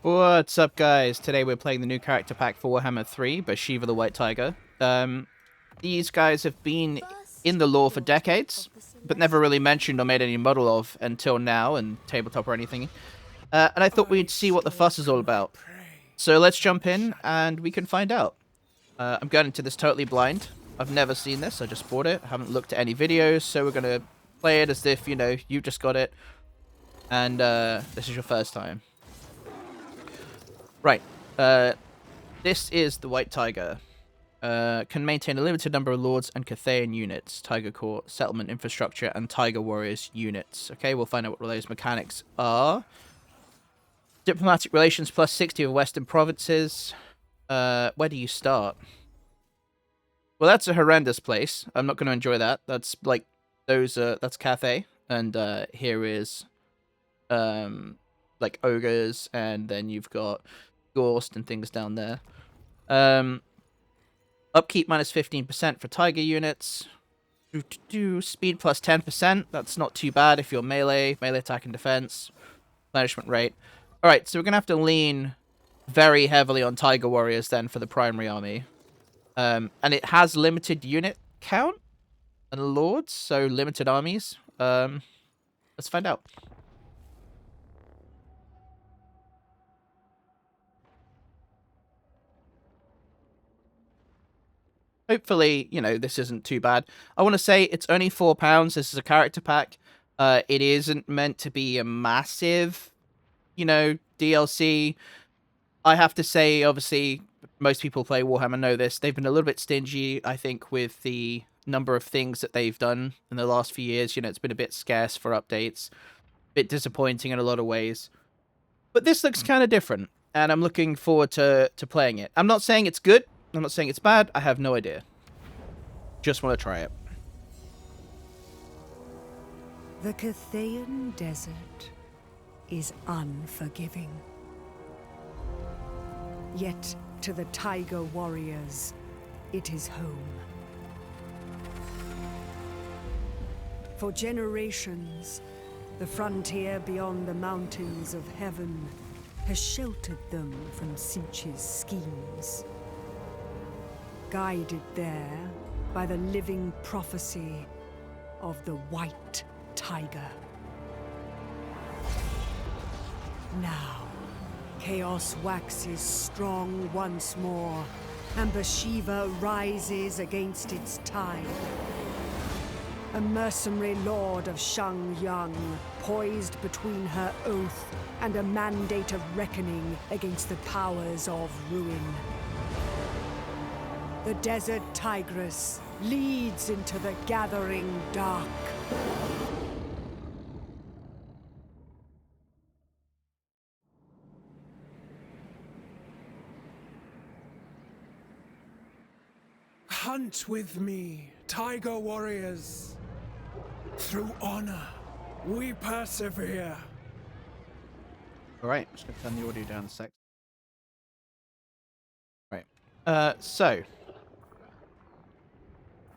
What's up, guys? Today we're playing the new character pack for Warhammer 3, Bhashiva The White Tiger. These guys have been in the lore for decades, but never really mentioned or made any model of until now, in tabletop or anything. And I thought we'd see what the fuss is all about. So let's jump in, and we can find out. I'm going into this totally blind. I've never seen this, I just bought it. I haven't looked at any videos, so we're going to play it as if, you just got it. And this is your first time. Right. This is the White Tiger. Can maintain a limited number of Lords and Cathayan units, Tiger Court, Settlement Infrastructure, and Tiger Warriors units. Okay, we'll find out what those mechanics are. Diplomatic relations plus 60 of Western provinces. Where do you start? Well, that's a horrendous place. I'm not going to enjoy that. That's like those. That's Cathay, and here is like ogres, and then you've got Ghost and things down there. Upkeep minus 15% for Tiger units. Speed plus 10%. That's not too bad if you're melee attack and defense. Replenishment rate. Alright, so we're going to have to lean very heavily on Tiger Warriors then for the primary army. And it has limited unit count and lords, so limited armies. Let's find out. Hopefully, this isn't too bad. I want to say it's only £4. This is a character pack. It isn't meant to be a massive, DLC. I have to say, obviously, most people play Warhammer know this. They've been a little bit stingy, I think, with the number of things that they've done in the last few years. It's been a bit scarce for updates. A bit disappointing in a lot of ways. But this looks kind of different, and I'm looking forward to playing it. I'm not saying it's good. I'm not saying it's bad. I have no idea. Just want to try it. The Cathayan desert is unforgiving. Yet, to the Tiger Warriors, it is home. For generations, the frontier beyond the mountains of heaven has sheltered them from Sinch's schemes. Guided there by the living prophecy of the White Tiger. Now, chaos waxes strong once more, and Bhashiva rises against its tide. A mercenary lord of Shangyang, poised between her oath and a mandate of reckoning against the powers of ruin. The desert tigress leads into the gathering dark. Hunt with me, Tiger Warriors. Through honor, we persevere. Alright, just going to turn the audio down a sec. Right. So,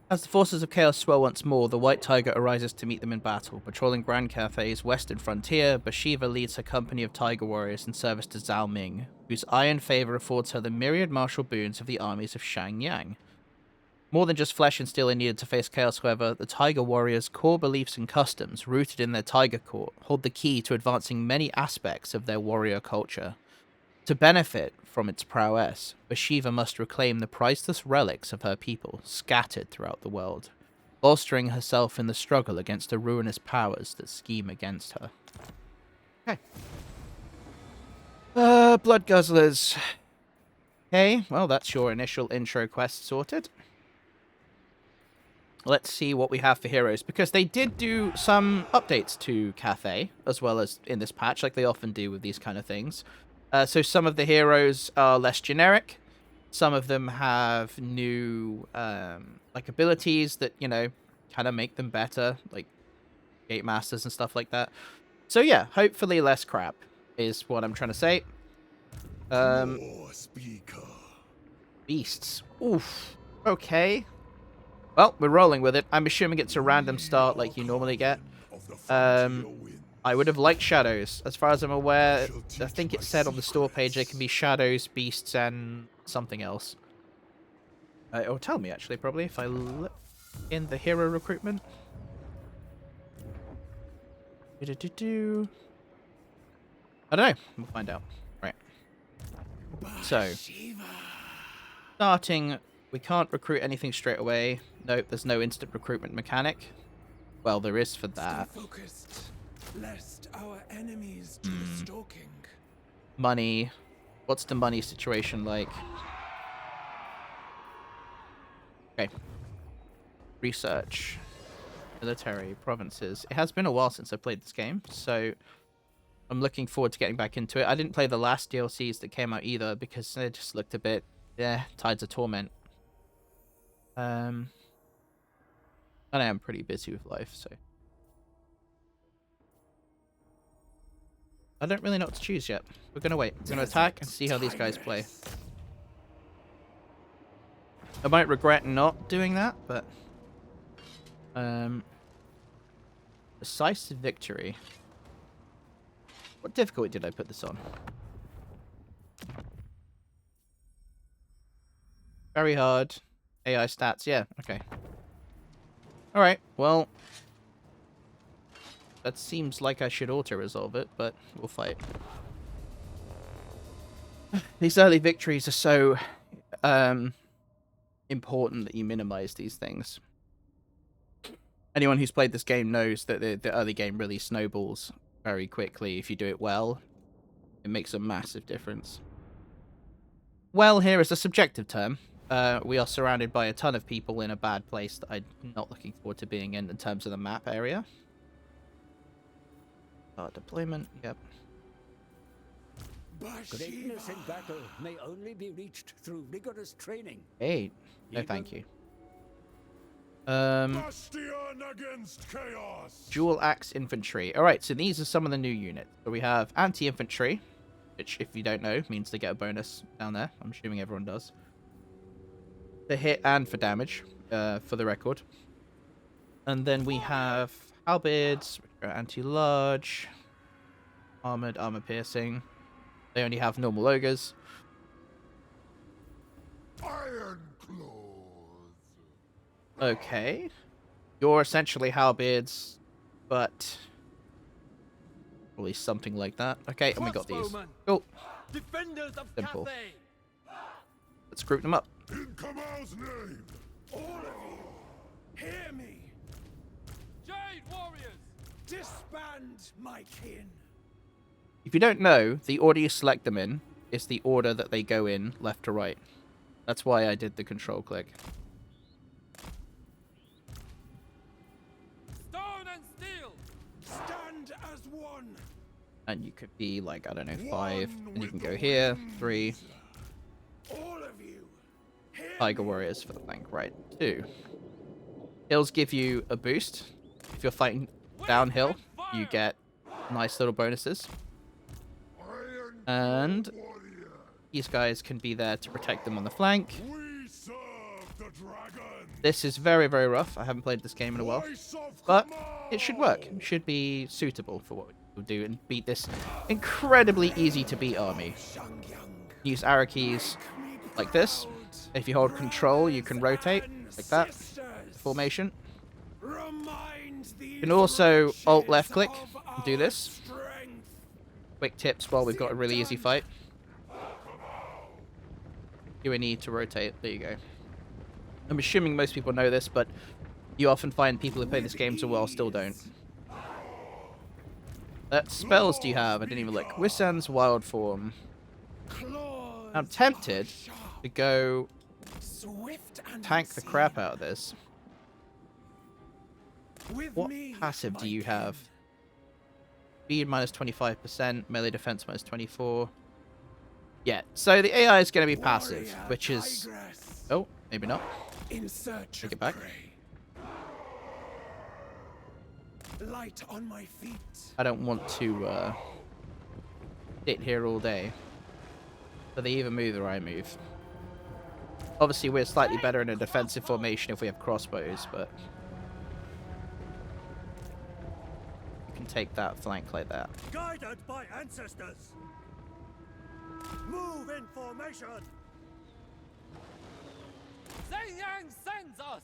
as the forces of chaos swell once more, the White Tiger arises to meet them in battle. Patrolling Grand Cathay's western frontier, Bhashiva leads her company of Tiger Warriors in service to Zhao Ming, whose iron favor affords her the myriad martial boons of the armies of Shangyang. More than just flesh and steel are needed to face chaos, however, the Tiger Warriors' core beliefs and customs, rooted in their Tiger Court, hold the key to advancing many aspects of their warrior culture. To benefit from its prowess, Bhashiva must reclaim the priceless relics of her people scattered throughout the world, bolstering herself in the struggle against the ruinous powers that scheme against her. Okay. Blood Guzzlers. Okay, well, that's your initial intro quest sorted. Let's see what we have for heroes, because they did do some updates to Cathay, as well as in this patch, like they often do with these kind of things. So some of the heroes are less generic. Some of them have new like abilities that, kind of make them better, like Gate Masters and stuff like that. So yeah, hopefully less crap is what I'm trying to say. Beasts. Oof. Okay. Well, we're rolling with it. I'm assuming it's a random start like you normally get. I would have liked shadows. As far as I'm aware, I think it said on the store page they can be shadows, beasts, and something else. It'll tell me, actually, probably, if I look in the hero recruitment. Do-do-do-do. I don't know. We'll find out. Right. So, starting, we can't recruit anything straight away. Nope, there's no instant recruitment mechanic. Well, there is for that. Stay focused, lest our enemies do the stalking. Money. What's the money situation like? Okay. Research. Military. Provinces. It has been a while since I played this game, so I'm looking forward to getting back into it. I didn't play the last DLCs that came out either because they just looked a bit, Tides of Torment. And I am pretty busy with life, so I don't really know what to choose yet. We're gonna wait. We're gonna attack and see how these guys play. I might regret not doing that, but decisive victory. What difficulty did I put this on? Very hard. AI stats, yeah, okay. Alright, well, that seems like I should auto-resolve it, but we'll fight. These early victories are so important that you minimize these things. Anyone who's played this game knows that the early game really snowballs very quickly. If you do it well, it makes a massive difference. Well, here is a subjective term. We are surrounded by a ton of people in a bad place that I'm not looking forward to being in terms of the map area. Deployment, yep. Greatness in battle may only be reached through rigorous training. Hey, no thank you. Bastion against chaos. Dual axe infantry. Alright, so these are some of the new units. So we have anti-infantry, which, if you don't know, means they get a bonus down there. I'm assuming everyone does. For hit and for damage, for the record. And then we have halberds, which are anti-large, armored, armor-piercing. They only have normal ogres. Iron claws. Okay. You're essentially halberds, but at least something like that. Okay, and we got these. Cool. Defenders of Simple. Cathay. Let's group them up. In Kamal's name, all of you, hear me. Jade warriors. Disband my kin. If you don't know, the order you select them in is the order that they go in, left to right. That's why I did the control click. Stone and steel. Stand as one. And you could be like, I don't know, 5. And you can go here, 3. All of you, hear Tiger warriors for the flank, right, 2. Hills give you a boost. If you're fighting downhill, you get nice little bonuses. And these guys can be there to protect them on the flank. we serve the dragon. This is very, very rough. I haven't played this game in a while. Voice of But Kamal. it should work. It should be suitable for what we'll do and beat this incredibly easy to beat army. Use arrow keys like this. If you hold control, you can rotate like that. Formation. You can also alt left click and do this. Quick tips while we've got a really easy fight. You will need to rotate. There you go. I'm assuming most people know this, but you often find people who play this game so well still don't. What spells do you have? I didn't even look. Wissan's Wild Form. I'm tempted to go tank the crap out of this. What passive do you have? Speed minus 25%, melee defense minus 24. Yeah, so the AI is going to be passive, which is... Oh, maybe not. Take it back. Light on my feet. I don't want to sit here all day. So they either move or I move. Obviously, we're slightly better in a defensive formation if we have crossbows, but... You can can take that flank like that. Guided by ancestors. Move in formation. Zhenyang sends us.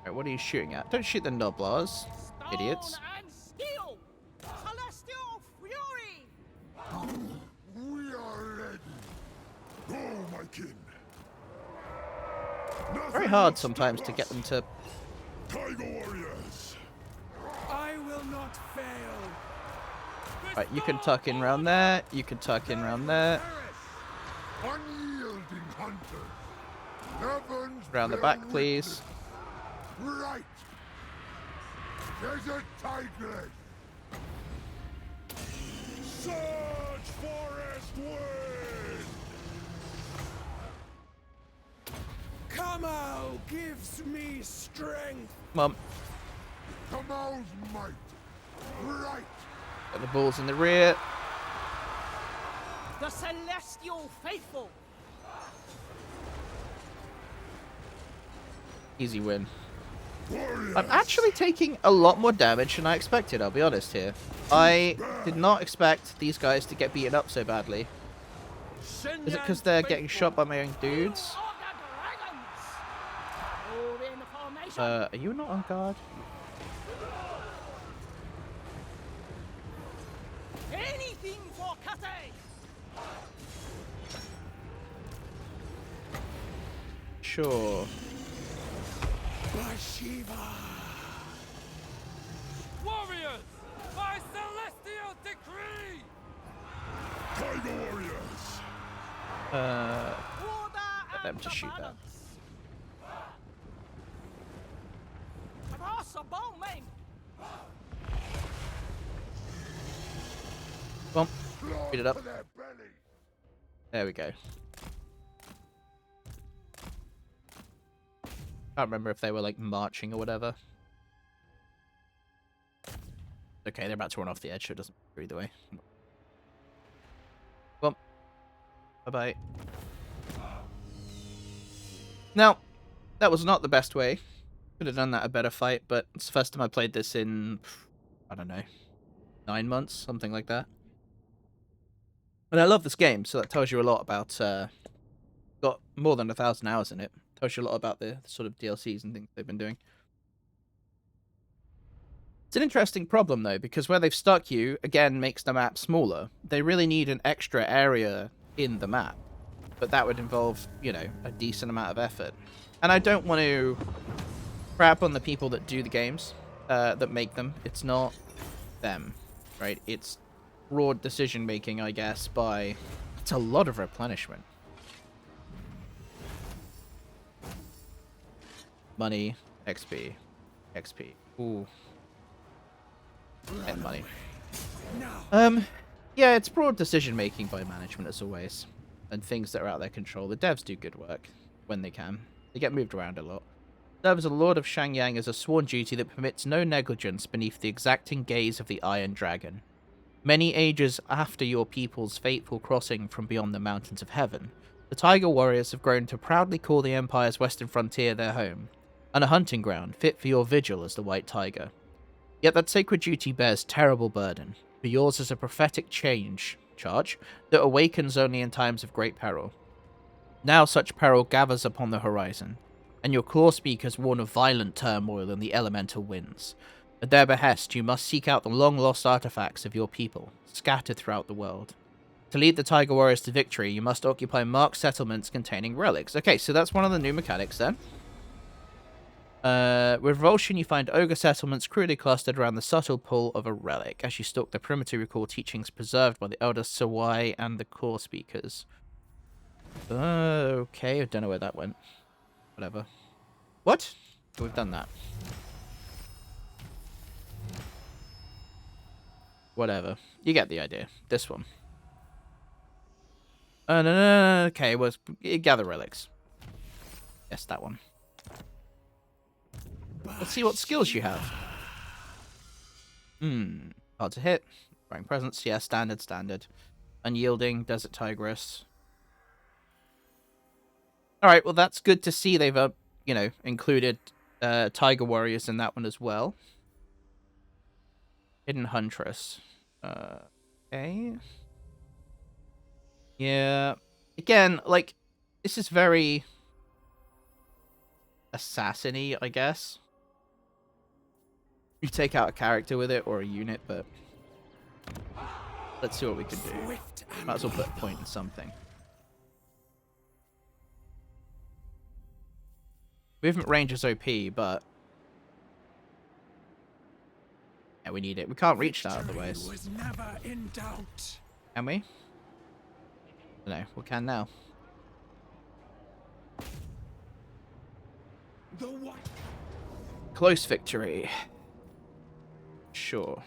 Right, what are you shooting at? Don't shoot the Noblars, idiots. Stone and steel. Celestial fury. We are ready. Go, my kin. Very hard sometimes to get them to. Tiger warriors. I will not fail. Right, you can tuck in round there. You can tuck in round there. Unyielding hunter. Heaven's Round the bear back, please. witness. Right. Desert tigress. Surge forest wind. Kamau gives me strength. Come on, Kamau's might. Right. got the balls in the rear. The celestial faithful. Easy win. Warriors. I'm actually taking a lot more damage than I expected, I'll be honest here. I did not expect these guys to get beaten up so badly. Is it because they're getting shot by my own dudes? Are you not on guard? Anything for Cathay. Sure. Bhashiva. Warriors, by celestial decree. Tiger warriors. Order Get them and to shoot that. balance. Across a bowman. Come on, beat it up. For their belly. There we go. Can't remember if they were like marching or whatever. Okay, they're about to run off the edge, so it doesn't matter either way. Well, bye-bye. Now, that was not the best way. Could have done that a better fight, but it's the first time I played this in, I don't know, 9 months, something like that. And I love this game, so that tells you a lot about, got more than 1,000 hours in it. Tells you a lot about the sort of DLCs and things they've been doing. It's an interesting problem, though, because where they've stuck you, again, makes the map smaller. They really need an extra area in the map. But that would involve, you know, a decent amount of effort. And I don't want to crap on the people that do the games, that make them. It's not them, right? It's broad decision-making, I guess, by... It's a lot of replenishment. Money, XP, XP. Ooh. And money. Yeah, it's broad decision making by management as always, and things that are out of their control. The devs do good work when they can. They get moved around a lot. Serve as a Lord of Shangyang as a sworn duty that permits no negligence beneath the exacting gaze of the Iron Dragon. Many ages after your people's fateful crossing from beyond the mountains of heaven, the Tiger Warriors have grown to proudly call the Empire's western frontier their home, and a hunting ground fit for your vigil as the White Tiger. Yet that sacred duty bears terrible burden, for yours is a prophetic charge that awakens only in times of great peril. Now such peril gathers upon the horizon, and your core speakers warn of violent turmoil in the elemental winds. At their behest, you must seek out the long-lost artifacts of your people, scattered throughout the world. To lead the Tiger Warriors to victory, you must occupy marked settlements containing relics. Okay, so that's one of the new mechanics then. With Revulsion, you find ogre settlements crudely clustered around the subtle pull of a relic. As you stalk the perimeter, recall teachings preserved by the Elder Sawai and the core speakers. Okay, I don't know where that went. Whatever. What? We've done that. Whatever. You get the idea. This one. No. Okay, well, gather relics. Yes, that one. Let's see what skills you have. Hard to hit. Wearing presence, yeah, standard. Unyielding, Desert Tigress. Alright, well that's good to see they've, you know, included Tiger Warriors in that one as well. Hidden Huntress. Okay. Yeah. Again, like, this is very assassin-y, I guess. You take out a character with it or a unit, but let's see what we can do. Might as well put a point in something. Movement range is OP, but yeah, we need it. We can't reach that otherwise. Was never in doubt. Can we? No, we can now. The white. Close victory. Sure.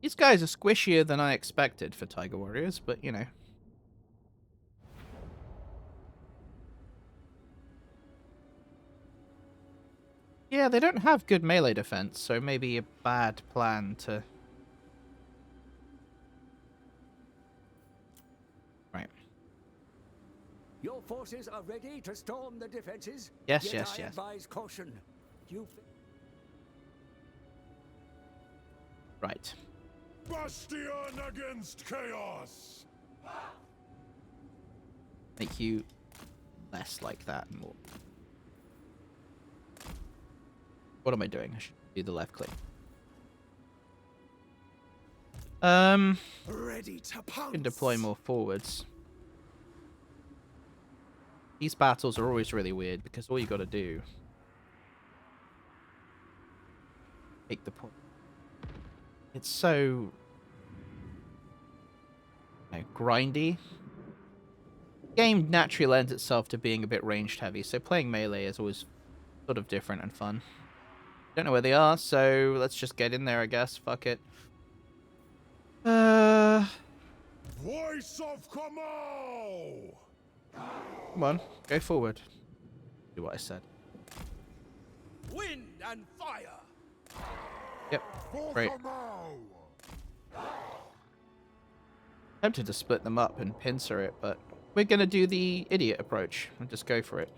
These guys are squishier than I expected for Tiger Warriors, but you know. Yeah, they don't have good melee defense, so maybe a bad plan to... Right. Your forces are ready to storm the defenses? Yes, Yet yes, I yes. advise caution. You... Right. Bastion against chaos. Make you less like that and more. What am I doing? I should do the left click. Ready to pounce. Can deploy more forwards. These battles are always really weird because all you got to do take the point. It's so you know, grindy. Game naturally lends itself to being a bit ranged heavy, so playing melee is always sort of different and fun. Don't know where they are, so let's just get in there, I guess. Fuck it. Voice of Kamau. Come on, go forward. Do what I said. Wind and fire. Yep, For great. Kamau. Tempted to split them up and pincer it, but we're gonna do the idiot approach and just go for it.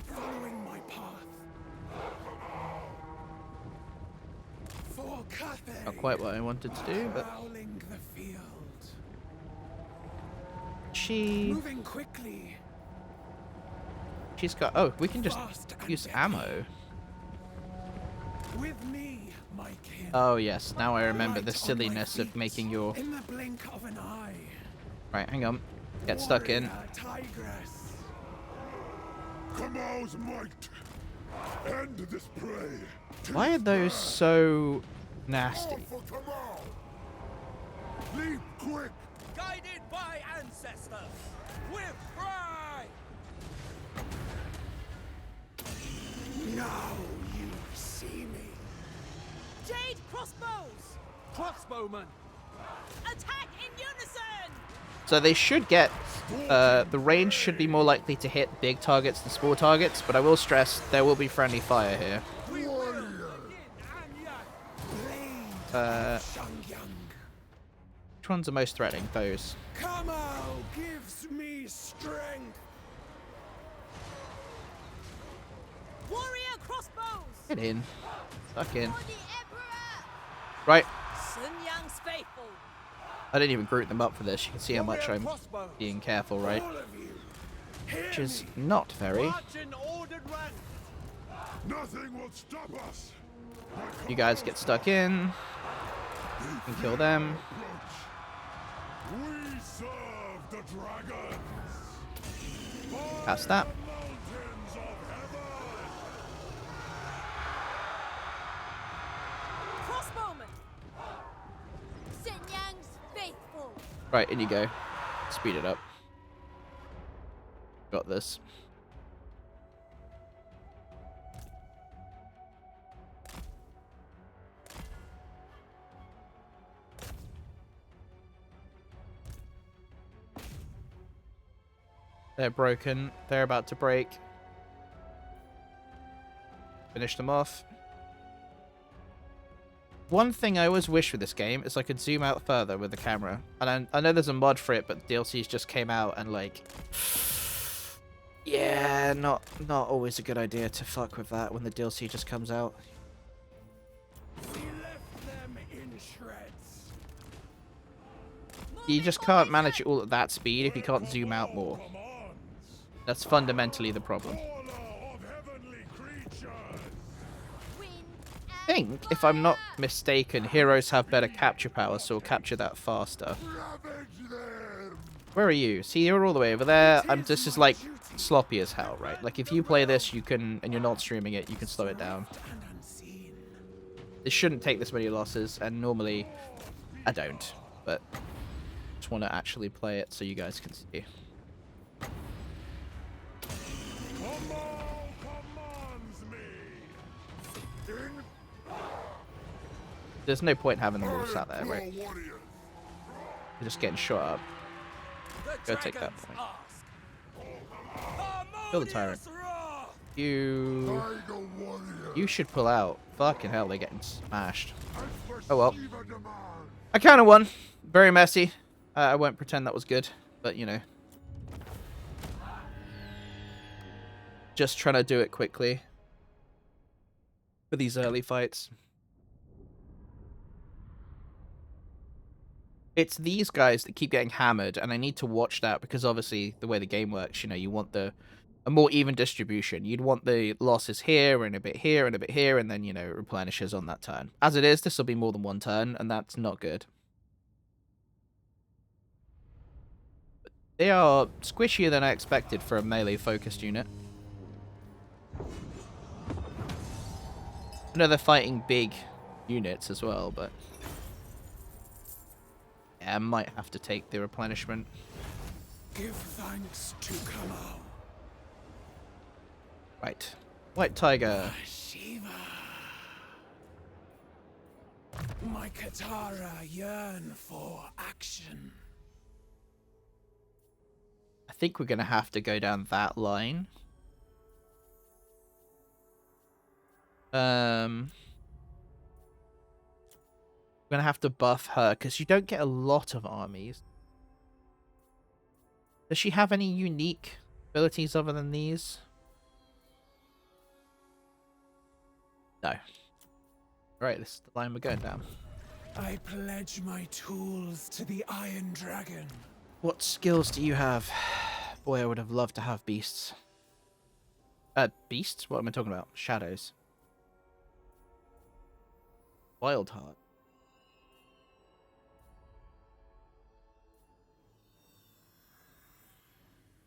Following my path. For Cathay. Not quite what I wanted to do, but Prowling the field. Moving quickly. she's got... Oh, we can just Fast and use deadly. ammo. With me, my kin. Oh yes, now I remember Light the on silliness my of feet, making your... In the blink of an eye. Right, hang on. Get stuck in. Warrior Tigress. Kamau's might. End this prey. Why are those so nasty? For Kamau. Leap quick. Guided by ancestors, with pride! Now you see me. Jade crossbows! Crossbowmen! Attack in unison! So they should get... the range should be more likely to hit big targets than small targets, but I will stress there will be friendly fire here. We will begin and yang! Uh, Shangyang. which ones are most threatening? Those. Kamau gives me strength. Warrior crossbows! Get in. Stuck in. For the Emperor! Right. Sun Yang's faithful! I didn't even group them up for this. You can see how much I'm crossbows! being careful, right? All of you. Hear Which is me. not very. March in ordered rank! Nothing will stop us. You guys get stuck in. You can kill them. We serve the dragons. Past that. Mountains of heaven. Crossbowman! Sun Yang's faithful! Right, in you go. Speed it up. Got this. They're broken. They're about to break. Finish them off. One thing I always wish with this game is I could zoom out further with the camera. And I know there's a mod for it, but DLCs just came out and like... Yeah, not always a good idea to fuck with that when the DLC just comes out. We left them in shreds. You just can't manage it all at that speed if you can't zoom out more. Commands. That's fundamentally the problem. Caller of heavenly creatures. I think, if I'm not mistaken, heroes have better capture power, so we'll capture that faster. Ravage them. Where are you? See, you're all the way over there. This is like sloppy as hell, right? Like if you play this, you can, and you're not streaming it, you can slow it down. And unseen. This shouldn't take this many losses, and normally I don't, but just want to actually play it so you guys can see. Kamal commands me. In There's no point having them all sat there, right? your warriors. You're just getting shot up. Go take that point. Kill the tyrant. You Tiger warrior. you should pull out. Fucking hell, they're getting smashed. Oh well. Bhashiva demand. I kind of won. Very messy. I won't pretend that was good, but you know. Just trying to do it quickly for these early fights. It's these guys that keep getting hammered, and I need to watch that because obviously the way the game works, you know, you want a more even distribution. You'd want the losses here and a bit here and a bit here, and then, you know, it replenishes on that turn. As it is, this will be more than one turn, and that's not good. They are squishier than I expected for a melee-focused unit. I know they're fighting big units as well, but... yeah, I might have to take the replenishment. Give thanks to Kamal. Right. White Tiger. Bhashiva. My Katara yearn for action. I think we're going to have to go down that line. We're going to have to buff her, because you don't get a lot of armies. Does she have any unique abilities other than these? No. Right, this is the line we're going down. I pledge my tools to the Iron Dragon. What skills do you have? Boy, I would have loved to have beasts. Beasts? What am I talking about? Shadows. Wild Heart.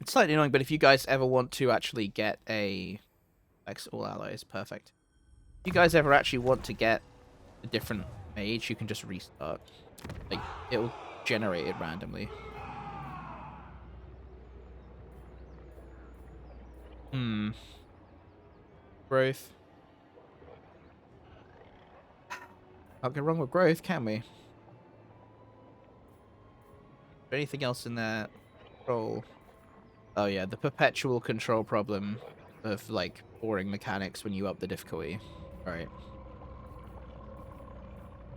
It's slightly annoying, but if you guys ever want to actually get a... all allies, perfect. If you guys ever actually want to get a different mage, you can just restart. Like, it'll generate it randomly. Growth. Can't go wrong with growth, can we? Anything else in there? Control. Oh yeah, the perpetual control problem of, like, boring mechanics when you up the difficulty. Alright.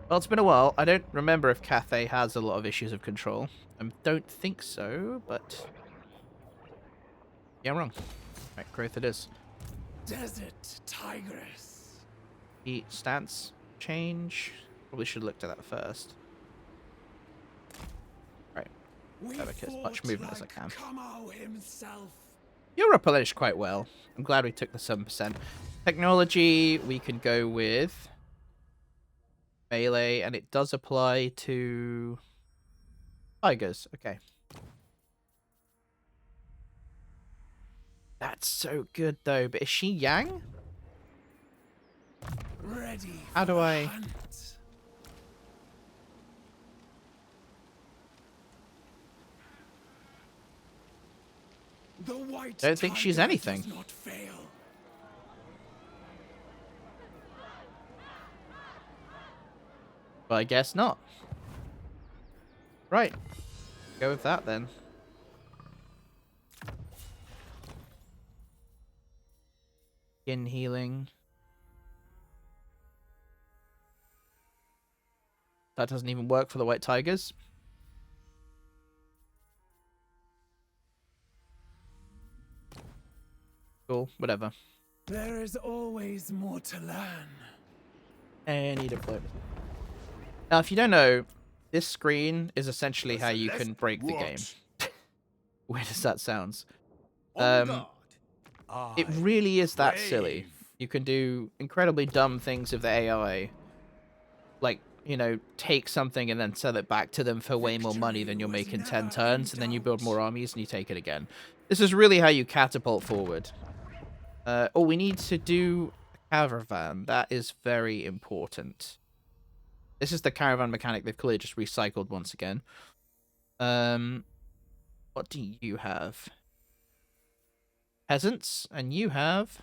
Well, it's been a while. I don't remember if Cathay has a lot of issues of control. I don't think so, but... yeah, I'm wrong. Right, growth it is. Desert Tigress. The stance change. Probably should have looked at that first. Right. We Better get as much fought movement as I like can. Kamal himself. You're replenished quite well. I'm glad we took the 7%. Technology, we can go with melee, and it does apply to tigers. Okay. That's so good, though. But is she Yang? Ready. How do for I... hunt. The white Don't think she's tiger anything. does not fail. But I guess not. Right. Go with that, then. Skin healing. That doesn't even work for the White Tigers. Cool, whatever. There is always more to learn. Any deployment. Now, if you don't know, this screen is essentially how you can break the game. Weird as that sounds. It really is that silly. You can do incredibly dumb things with the AI. Like, you know, take something and then sell it back to them for way more money than you'll make in 10 turns, and then you build more armies and you take it again. This is really how you catapult forward. Oh, we need to do a caravan. That is very important. This is the caravan mechanic they've clearly just recycled once again. What do you have? Peasants, and you have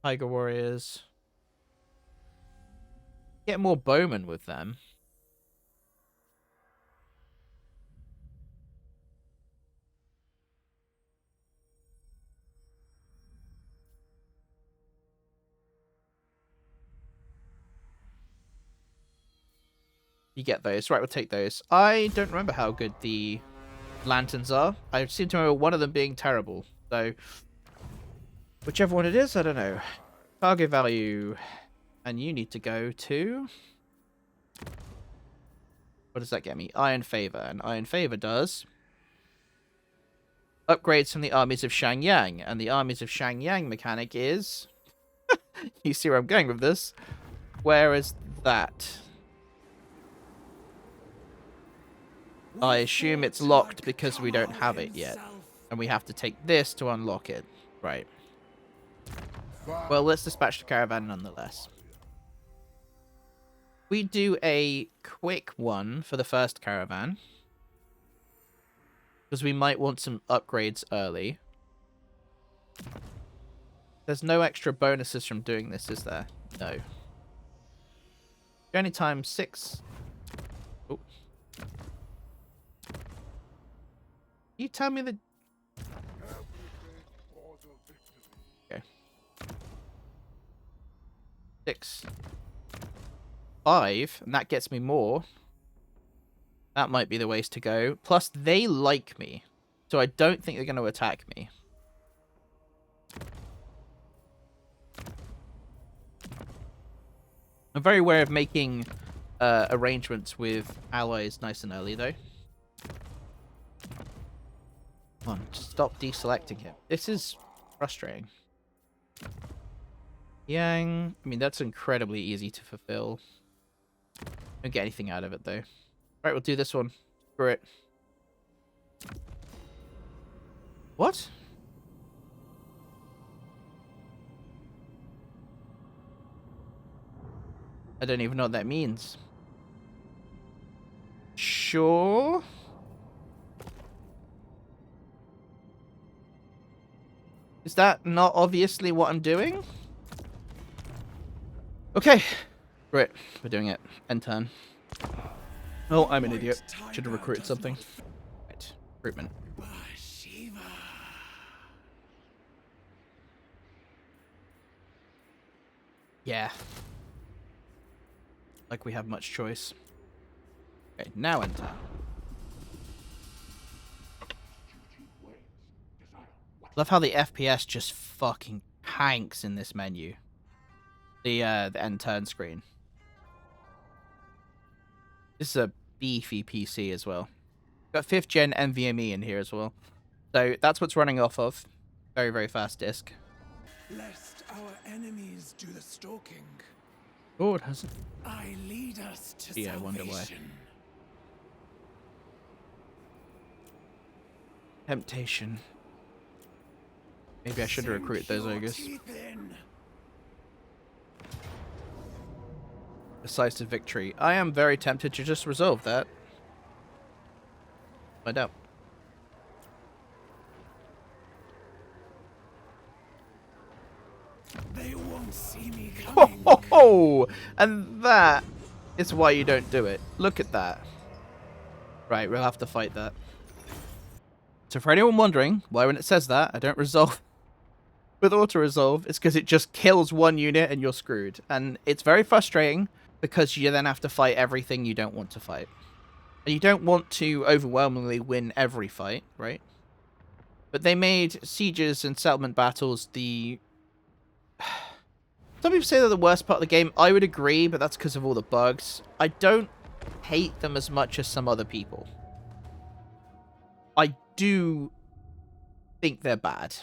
Tiger Warriors. Get more bowmen with them. You get those. Right, we'll take those. I don't remember how good the lanterns are. I seem to remember one of them being terrible. So, whichever one it is, I don't know. Cargo value. And you need to go to... What does that get me? Iron Favor. And Iron Favor does... upgrades from the armies of Shangyang. And the armies of Shangyang mechanic is... You see where I'm going with this. Where is that? I assume it's locked because we don't have it yet. And we have to take this to unlock it. Right. Well, let's dispatch the caravan nonetheless. We do a quick one for the first caravan. Because we might want some upgrades early. There's no extra bonuses from doing this, is there? No. Journey time 6. Oh. You tell me the... Okay. 6. 5, and that gets me more. That might be the ways to go. Plus, they like me, so I don't think they're going to attack me. I'm very aware of making arrangements with allies nice and early, though. Come on, stop deselecting him. This is frustrating. Yang, I mean, that's incredibly easy to fulfill. Don't get anything out of it, though. Right, we'll do this one. Screw it. What? I don't even know what that means. Sure. Is that not obviously what I'm doing? Okay. Great. We're doing it. End turn. Oh, I'm an idiot. Should have recruited something. Right. Recruitment. Bhashiva. Yeah. Like we have much choice. Okay, now end turn. Love how the FPS just fucking tanks in this menu. The end turn screen. This is a beefy PC as well. Got 5th gen NVMe in here as well. So that's what's running off of. Very, very fast disk. Lest our enemies do the stalking. Oh, it hasn't. I lead us to Yeah, I wonder why. salvation. Temptation. Maybe I should have recruited those ogres. Teeth in. Decisive victory. I am very tempted to just resolve that. Find out. They won't see me Ho, coming. ho, ho! And that is why you don't do it. Look at that. Right, we'll have to fight that. So for anyone wondering why when it says that, I don't resolve with auto-resolve, it's because it just kills one unit and you're screwed. And it's very frustrating because you then have to fight everything you don't want to fight. And you don't want to overwhelmingly win every fight, right? But they made sieges and settlement battles the... Some people say they're the worst part of the game. I would agree, but that's because of all the bugs. I don't hate them as much as some other people. I do think they're bad.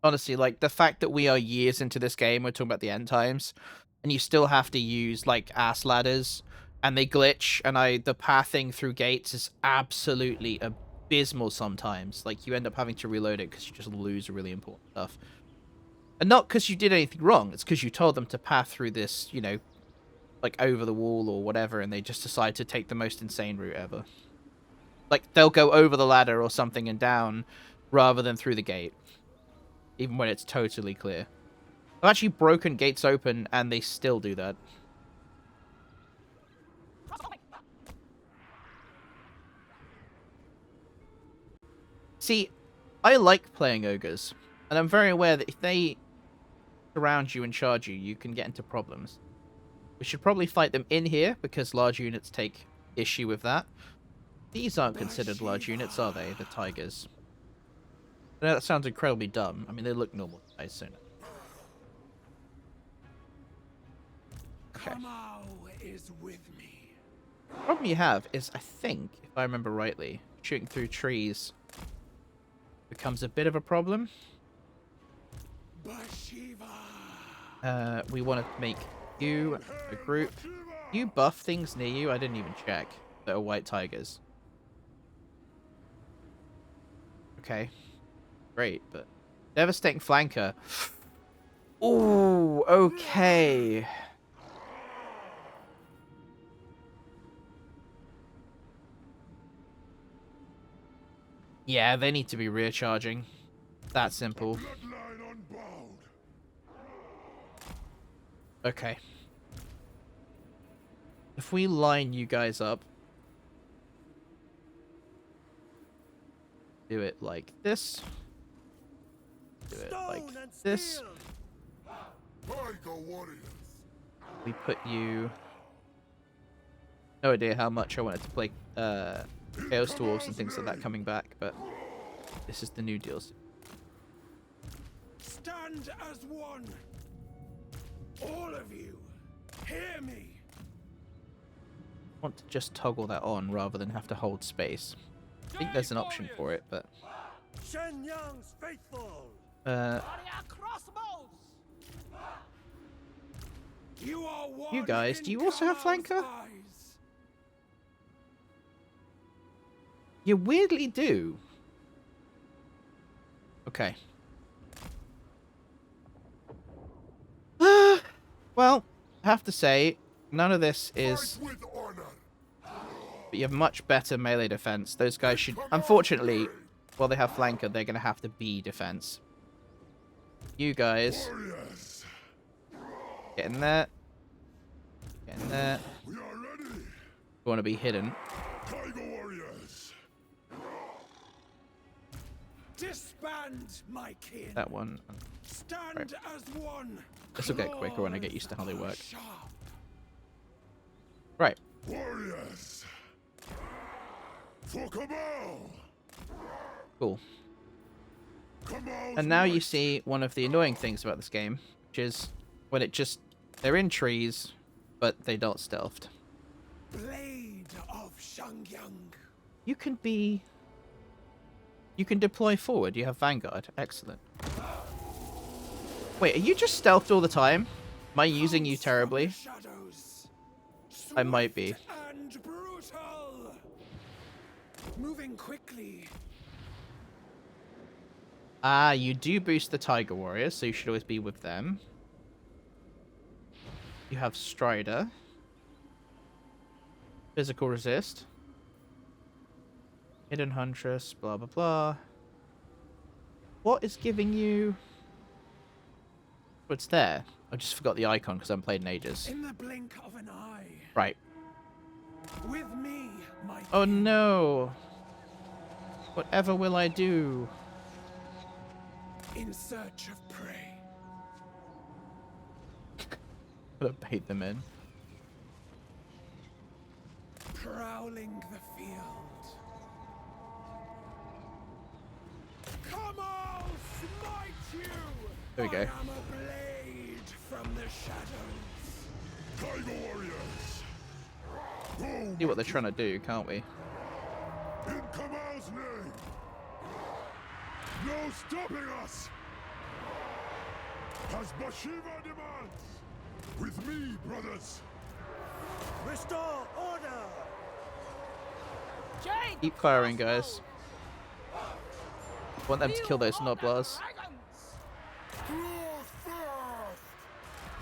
Honestly, like, the fact that we are years into this game, we're talking about the end times, and you still have to use, like, ass ladders, and they glitch, and the pathing through gates is absolutely abysmal sometimes. Like, you end up having to reload it because you just lose really important stuff. And not because you did anything wrong, it's because you told them to path through this, you know, like, over the wall or whatever, and they just decide to take the most insane route ever. Like, they'll go over the ladder or something and down, rather than through the gate. Even when it's totally clear. I've actually broken gates open, and they still do that. See, I like playing ogres, and I'm very aware that if they surround you and charge you, you can get into problems. We should probably fight them in here, because large units take issue with that. These aren't considered large units, are they? The tigers. I know that sounds incredibly dumb. I mean, they look normal size, so no. Okay. Kamau is with me. The problem you have is, I think, if I remember rightly, shooting through trees becomes a bit of a problem. Bhashiva. We want to make you a group. You buff things near you? I didn't even check. That are white tigers. Okay. Great, but... Devastating flanker. Ooh, okay. Yeah, they need to be rear charging. That simple. Bloodline unbowed. Okay. If we line you guys up, do it like this. Do it like this. Tiger warriors. We put you... No idea how much I wanted to play Chaos Dwarves and things like that coming back, but this is the new deals. Stand as one. All of you, hear me. I want to just toggle that on rather than have to hold space. I think there's an option for it, but... Shen Yang's faithful. You are one. You guys, in do you also have Kamau's flanker? eyes. You weirdly do. Okay. Well, I have to say, none of this is... Fight with honor. But you have much better melee defense. Those guys should... Unfortunately, while they have flanker, they're going to have to be defense. You guys... Warriors. Get in there. Get in there. We are ready. You want to be hidden. Tiger warriors. Disband, my kin. That one. Stand Right. as one. This will get quicker when I get used to how they work. Sharp. Right. Warriors. For Kamau. Cool. Kamau's And now you might. see one of the annoying things about this game, which is when it just... They're in trees, but they don't stealthed. Blade of Shangyang. You can be... You can deploy forward. You have Vanguard. Excellent. Wait, are you just stealthed all the time? Am I using you terribly? Shadows. I might be. Swift and brutal. Moving quickly. Ah, you do boost the Tiger Warriors, so you should always be with them. You have Strider. Physical Resist. Hidden Huntress, blah blah blah. What is giving you... What's there? I just forgot the icon because I haven't played in ages. In the blink of an eye. Right. With me, my Oh kin. no! Whatever will I do? In search of prey. Gotta bait them in. Prowling the field. Come on, smite you! There we go. I am a blade from the shadows. Tiger warriors! See what they're trying to do, can't we? In Kamal's name! No stopping us! As Bhashiva demands! With me, brothers! Restore order! Keep firing, guys. Want them to kill those Noblars.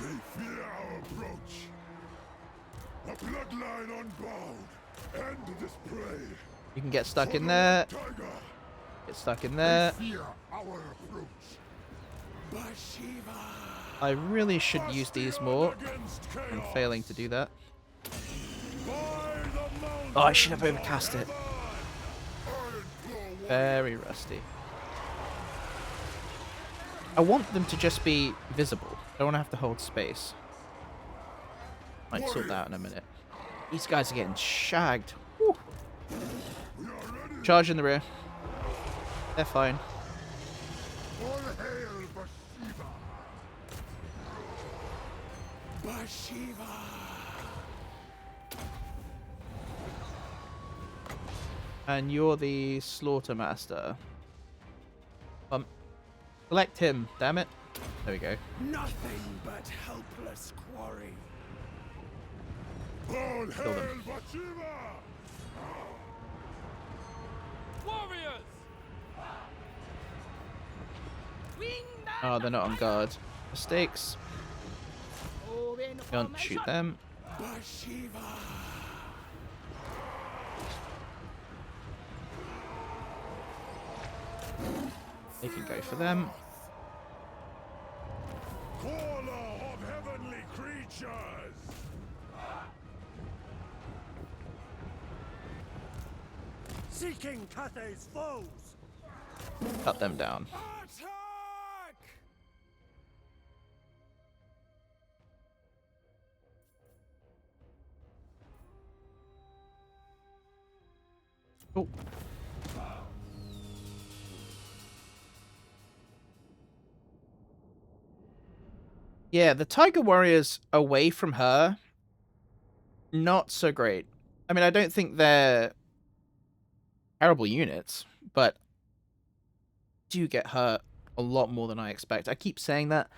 They fear our approach. A bloodline unbound. End this prey. You can get stuck in there. Tiger. Get stuck in there. Fear our approach. Bhashiva. I really should use these more. I'm failing to do that. Oh, I should have overcast it. Very rusty. I want them to just be visible. I don't want to have to hold space. Might sort that out in a minute. These guys are getting shagged. Woo. Charge in the rear. They're fine. All hail Bhashiva. Bhashiva. And you're the slaughter master. Select him, damn it. There we go. Nothing but helpless quarry. All Kill them. hail Bhashiva. Warriors! Oh, they're not on guard. Mistakes. Can't shoot them. Bhashiva. They can go for them. Caller of heavenly creatures. Seeking Cathay's foes. Cut them down. Attack! Oh. Yeah, the Tiger Warriors away from her, not so great. I mean, I don't think they're terrible units, but do get hurt a lot more than I expect. I keep saying that,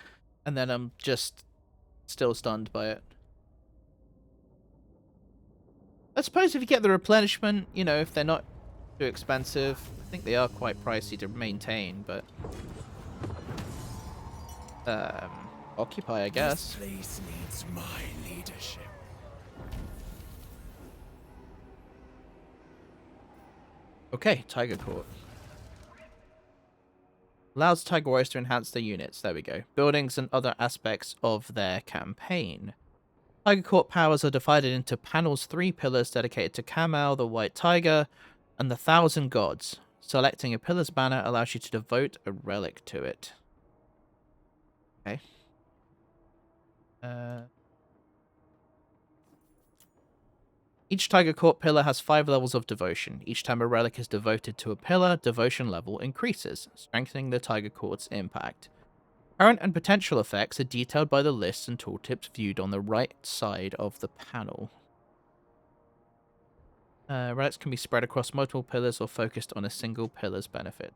and then I'm just still stunned by it. I suppose if you get the replenishment, you know, if they're not too expensive, I think they are quite pricey to maintain, but occupy, I guess. This place needs my leadership. Okay, Tiger Court. Allows Tiger Warriors to enhance their units. There we go. Buildings and other aspects of their campaign. Tiger Court powers are divided into panels, 3 pillars dedicated to Kamal, the White Tiger, and the 1,000 Gods. Selecting a pillar's banner allows you to devote a relic to it. Okay. Each Tiger Court pillar has 5 levels of devotion. Each time a relic is devoted to a pillar, devotion level increases, strengthening the Tiger Court's impact. Current and potential effects are detailed by the lists and tooltips viewed on the right side of the panel. Relics can be spread across multiple pillars or focused on a single pillar's benefit.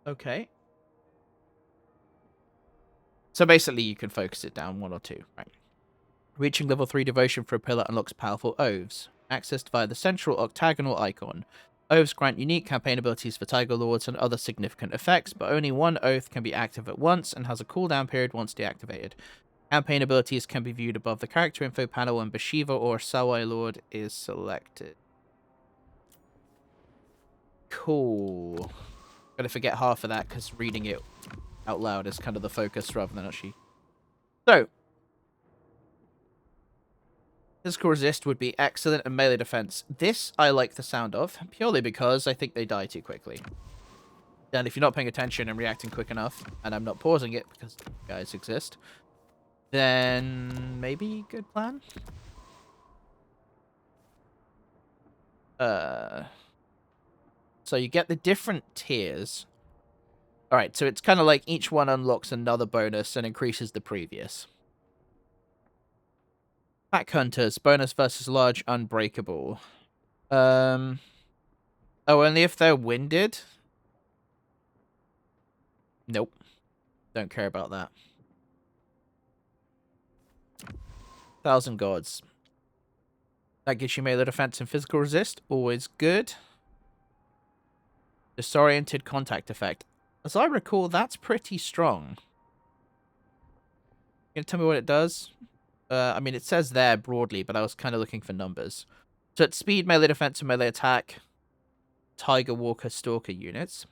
Okay. So basically you can focus it down 1 or 2, right? Reaching level 3 devotion for a pillar unlocks powerful oaths, accessed via the central octagonal icon. Oaths grant unique campaign abilities for Tiger Lords and other significant effects, but only 1 oath can be active at once and has a cooldown period once deactivated. Campaign abilities can be viewed above the character info panel when Bhashiva or Sawai Lord is selected. Cool. Gotta forget half of that because reading it out loud is kind of the focus rather than actually. So, physical resist would be excellent and melee defense. This I like the sound of, purely because I think they die too quickly. And if you're not paying attention and reacting quick enough, and I'm not pausing it because you guys exist, then maybe good plan. So you get the different tiers. Alright, so it's kind of like each one unlocks another bonus and increases the previous. Pack Hunters, bonus versus large, unbreakable. Oh, only if they're winded? Nope. Don't care about that. 1,000 Gods. That gives you melee defense and physical resist. Always good. Disoriented contact effect. As I recall, that's pretty strong. You gonna tell me what it does? I mean, it says there broadly, but I was kind of looking for numbers. So it's speed, melee defense, and melee attack. Tiger Walker Stalker units.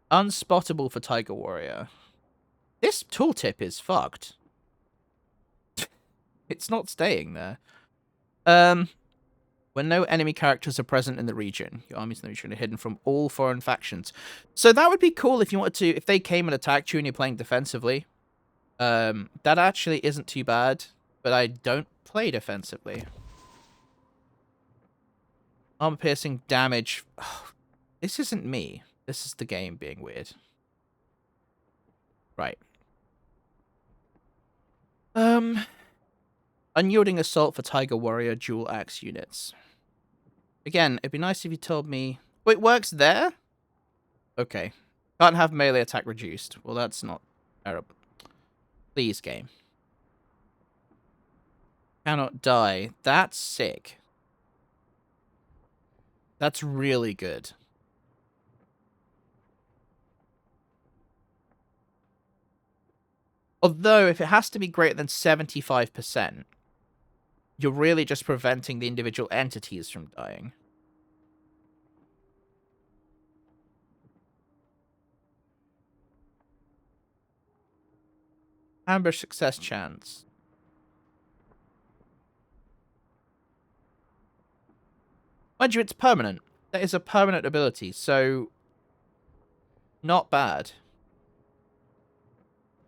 Unspottable for Tiger Warrior. This tooltip is fucked. It's not staying there. When no enemy characters are present in the region, your armies in the region are hidden from all foreign factions. So that would be cool if you wanted to, if they came and attacked you and you're playing defensively. That actually isn't too bad, but I don't play defensively. Armor-piercing damage. Oh, this isn't me. This is the game being weird. Right. Unyielding Assault for Tiger Warrior dual axe units. Again, it'd be nice if you told me... Oh, it works there? Okay. Can't have melee attack reduced. Well, that's not terrible. Please, game. Cannot die. That's sick. That's really good. Although, if it has to be greater than 75%, you're really just preventing the individual entities from dying. Ambush success chance. Mind you, it's permanent. That is a permanent ability, so... not bad.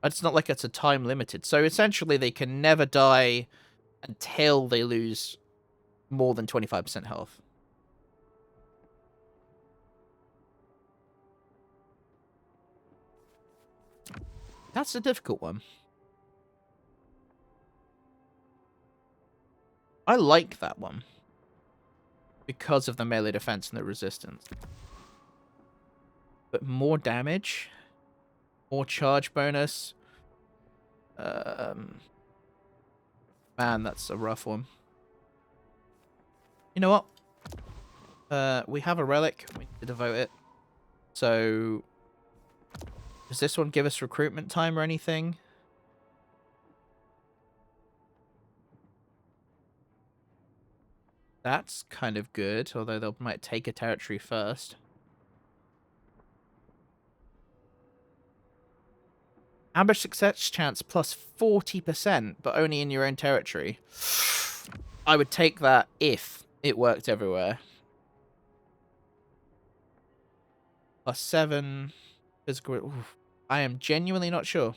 It's not like it's a time limited. So essentially they can never die until they lose more than 25% health. That's a difficult one. I like that one. Because of the melee defense and the resistance. But more damage? More charge bonus? Man, that's a rough one. You know what? We have a relic. We need to devote it. So... does this one give us recruitment time or anything? That's kind of good, although they might take a territory first. Ambush success chance plus 40%, but only in your own territory. I would take that if it worked everywhere. Plus 7 physical... Oof. I am genuinely not sure.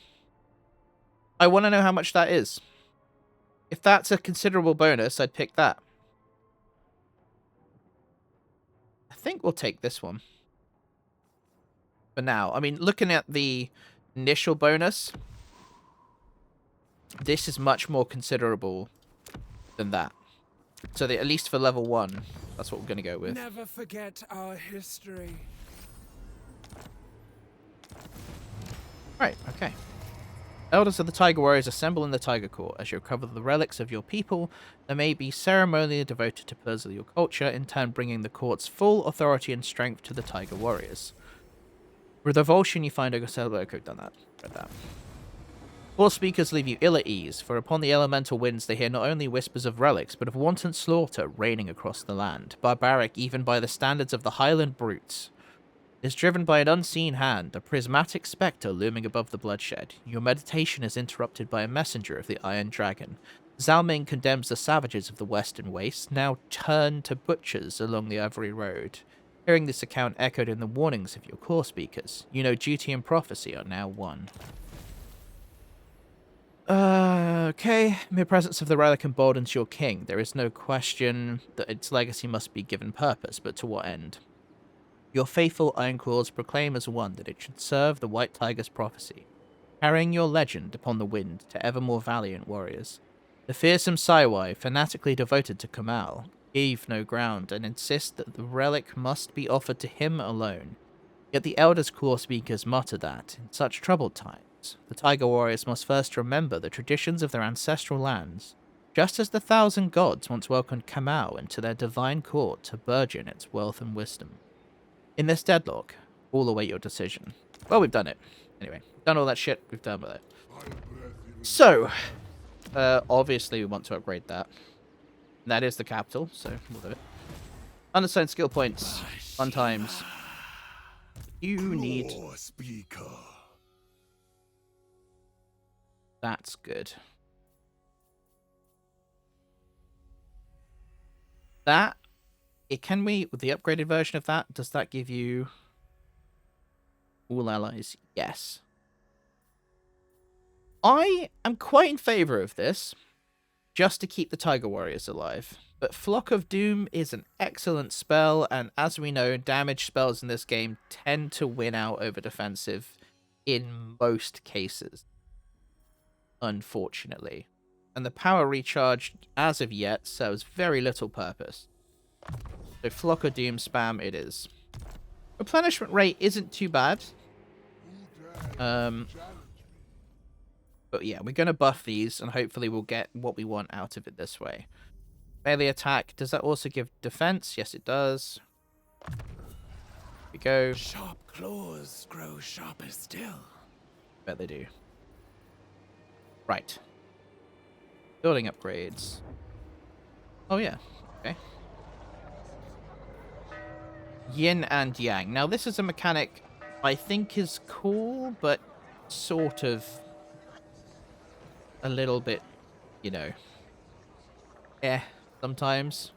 I want to know how much that is. If that's a considerable bonus, I'd pick that. I think we'll take this one. For now. I mean, looking at the initial bonus, this is much more considerable than that. So at least for level 1, that's what we're going to go with. Never forget our history. Right, okay. Elders of the Tiger Warriors assemble in the Tiger Court. As you recover the relics of your people, there may be ceremonially devoted to pillars of your culture, in turn bringing the court's full authority and strength to the Tiger Warriors. With revulsion, you find okay, done that. Read that. All speakers leave you ill at ease, for upon the elemental winds they hear not only whispers of relics, but of wanton slaughter reigning across the land, barbaric even by the standards of the Highland brutes. Is driven by an unseen hand, a prismatic spectre looming above the bloodshed. Your meditation is interrupted by a messenger of the Iron Dragon. Zhao Ming condemns the savages of the Western Waste, now turned to butchers along the Ivory Road. Hearing this account echoed in the warnings of your core speakers, you know duty and prophecy are now one. Okay. Mere presence of the relic emboldens your king. There is no question that its legacy must be given purpose, but to what end? Your faithful Ironclaws proclaim as one that it should serve the White Tiger's prophecy, carrying your legend upon the wind to ever more valiant warriors. The fearsome Saiwai, fanatically devoted to Kamal, give no ground and insist that the relic must be offered to him alone. Yet the Elders' core speakers mutter that, in such troubled times, the Tiger Warriors must first remember the traditions of their ancestral lands, just as the 1,000 gods once welcomed Kamal into their divine court to burgeon its wealth and wisdom. In this deadlock, all await your decision. Well, we've done it. Anyway, done all that shit, we've done with it. So, obviously we want to upgrade that. That is the capital, so we'll do it. Unassigned skill points, fun times. You need... Speaker. That's good. That... Can we... With the upgraded version of that, does that give you... all allies? Yes. I am quite in favour of this, just to keep the Tiger Warriors alive. But Flock of Doom is an excellent spell, and as we know, damage spells in this game tend to win out over defensive in most cases. Unfortunately. And the power recharge, as of yet, serves very little purpose. So Flock of Doom spam it is. Replenishment rate isn't too bad. But yeah, we're going to buff these, and hopefully we'll get what we want out of it this way. Melee attack, does that also give defense? Yes, it does. Here we go. Sharp claws grow sharper still. Bet they do. Right. Building upgrades. Oh, yeah. Okay. Yin and Yang. Now, this is a mechanic I think is cool, but sort of a little bit, you know, sometimes.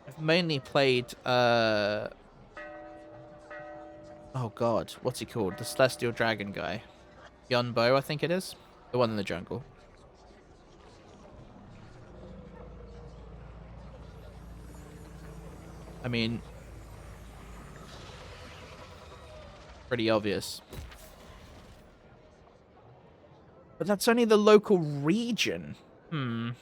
I've mainly played, oh god, what's he called? The Celestial Dragon guy. Yunbo, I think it is. The one in the jungle. I mean, pretty obvious. But that's only the local region. We'll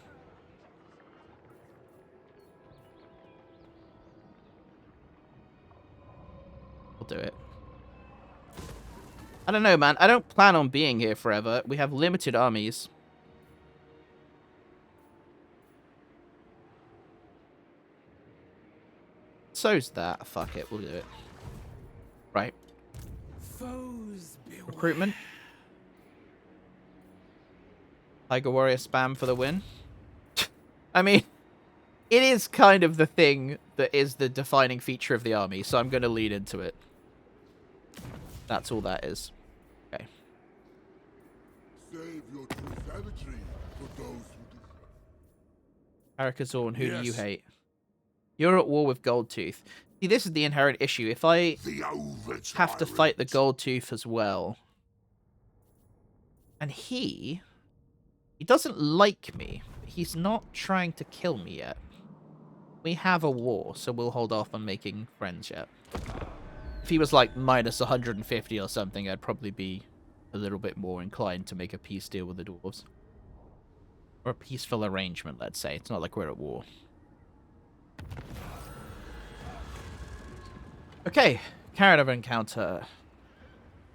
do it. I don't know, man. I don't plan on being here forever. We have limited armies. So's that. Fuck it. We'll do it. Right. Foes beware. Recruitment. Tiger Warrior spam for the win. I mean, it is kind of the thing that is the defining feature of the army, so I'm going to lead into it. That's all that is. Okay. Save your true savagery for those who Harakazorn, who do you hate? You're at war with Goldtooth. See, this is the inherent issue. If I have to fight the Goldtooth as well, and he doesn't like me. He's not trying to kill me yet. We have a war, so we'll hold off on making friends yet. If he was like minus 150 or something, I'd probably be a little bit more inclined to make a peace deal with the dwarves. Or a peaceful arrangement, let's say. It's not like we're at war. Okay, Caravan encounter.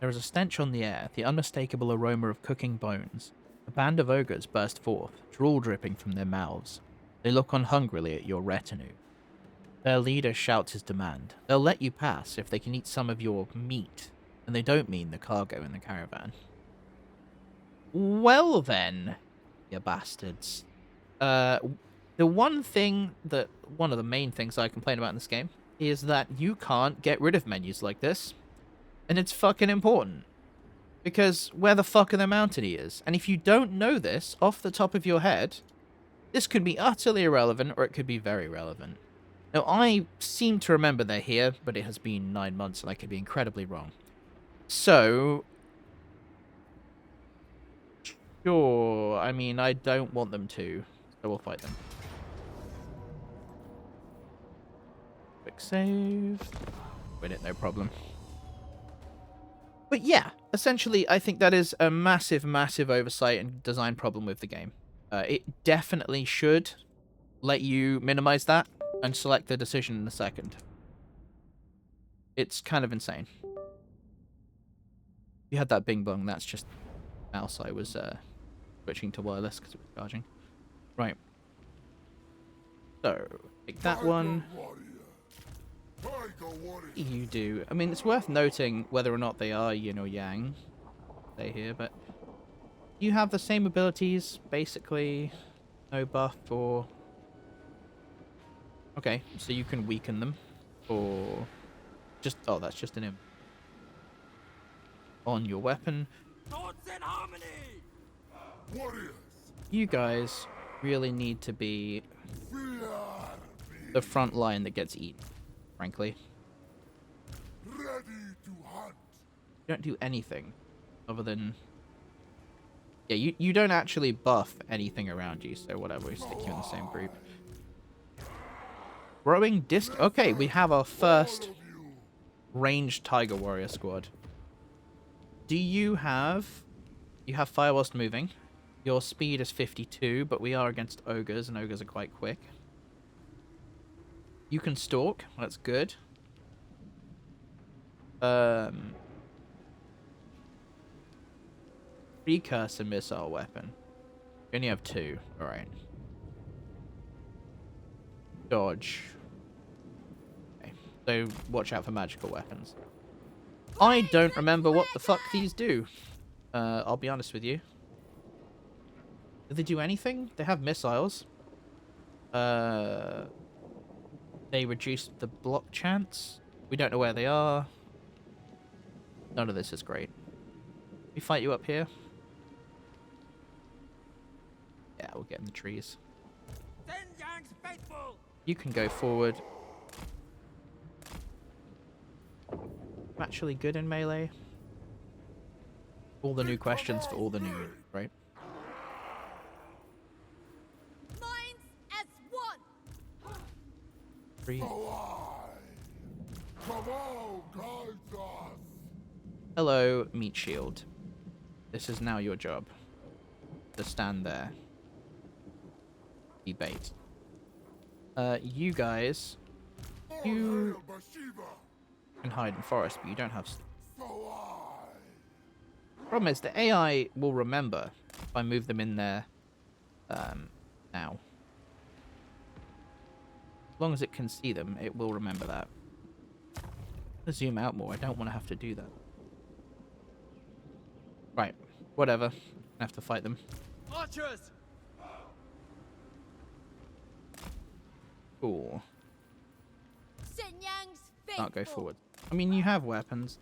There is a stench on the air, the unmistakable aroma of cooking bones. A band of ogres burst forth, drool dripping from their mouths. They look on hungrily at your retinue. Their leader shouts his demand. They'll let you pass if they can eat some of your meat, and they don't mean the cargo in the caravan. Well then, you bastards. The one of the main things I complain about in this game is that you can't get rid of menus like this, and it's fucking important. Because where the fuck are the Mountaineers? And if you don't know this off the top of your head, this could be utterly irrelevant or it could be very relevant. Now, I seem to remember they're here, but it has been 9 months and I could be incredibly wrong. So, sure, I mean, I don't want them to, so we'll fight them. Quick save. Win it, no problem. But yeah, essentially, I think that is a massive, massive oversight and design problem with the game. It definitely should let you minimize that and select the decision in a second. It's kind of insane. You had that bing bong, that's just mouse I was switching to wireless because it was charging. Right. So, take that one. You do. I mean, it's worth noting whether or not they are yin or yang. Stay here, but you have the same abilities, basically. No buff or... Okay, so you can weaken them. Or just... Oh, that's just an imp. On your weapon. Thoughts in harmony! Warriors, You guys really need to be the front line that gets eaten, frankly. ready to hunt. You don't do anything other than... Yeah, you don't actually buff anything around you, so whatever, we stick you in the same group. Growing disc... Okay, we have our first ranged Tiger Warrior squad. Do you have... You have fire whilst moving. Your speed is 52, but we are against ogres, and ogres are quite quick. You can stalk, that's good. Precursor missile weapon. You only have 2, alright. Dodge. Okay, so watch out for magical weapons. I don't remember what the fuck these do. I'll be honest with you. Do they do anything? They have missiles. They reduce the block chance. We don't know where they are. None of this is great. We fight you up here. Yeah, we'll get in the trees. Send Yang's faithful! You can go forward. I'm actually good in melee. All the new questions for all the new, right? Minds as one. 3. Come on, guide us. Hello, meat shield. This is now your job. To stand there. Be bait. You guys, you Bhashiva. can hide in forest, but you don't have... So Problem is, the AI will remember if I move them in there now. As long as it can see them, it will remember that. Let's zoom out more. I don't want to have to do that. Right. Whatever. I have to fight them. Archers! Cool. Send Yang's faithful. Can't go forward. I mean, you have weapons.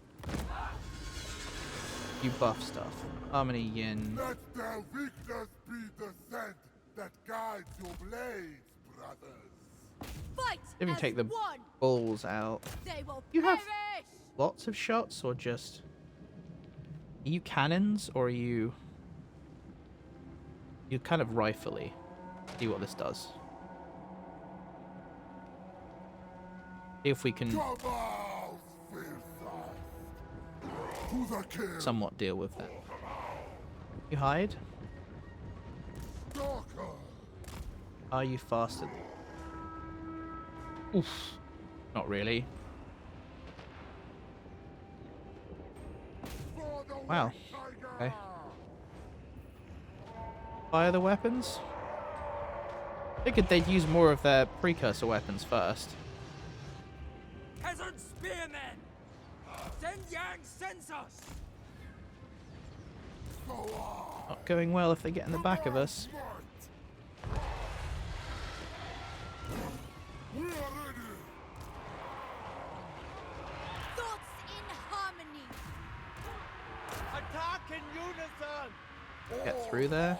You buff stuff. Harmony Yin. let their weakness be the scent that guides your blades, brothers. Fight Even as take the one. balls out. They will You have- perish. Lots of shots or just... Are you cannons or are you... You're kind of rifle-y. See what this does. See if we can Come out, fierce. To the kill. somewhat deal with that. You hide? Stalker. Are you faster? Oof. Not really. For the Wow. White Tiger. Okay. Fire the weapons? Figured they'd use more of their precursor weapons first. Peasant spearmen! Send Yang census! So Not going well if they get in the back of us. we are ready. Thoughts in harmony. Attack get through there.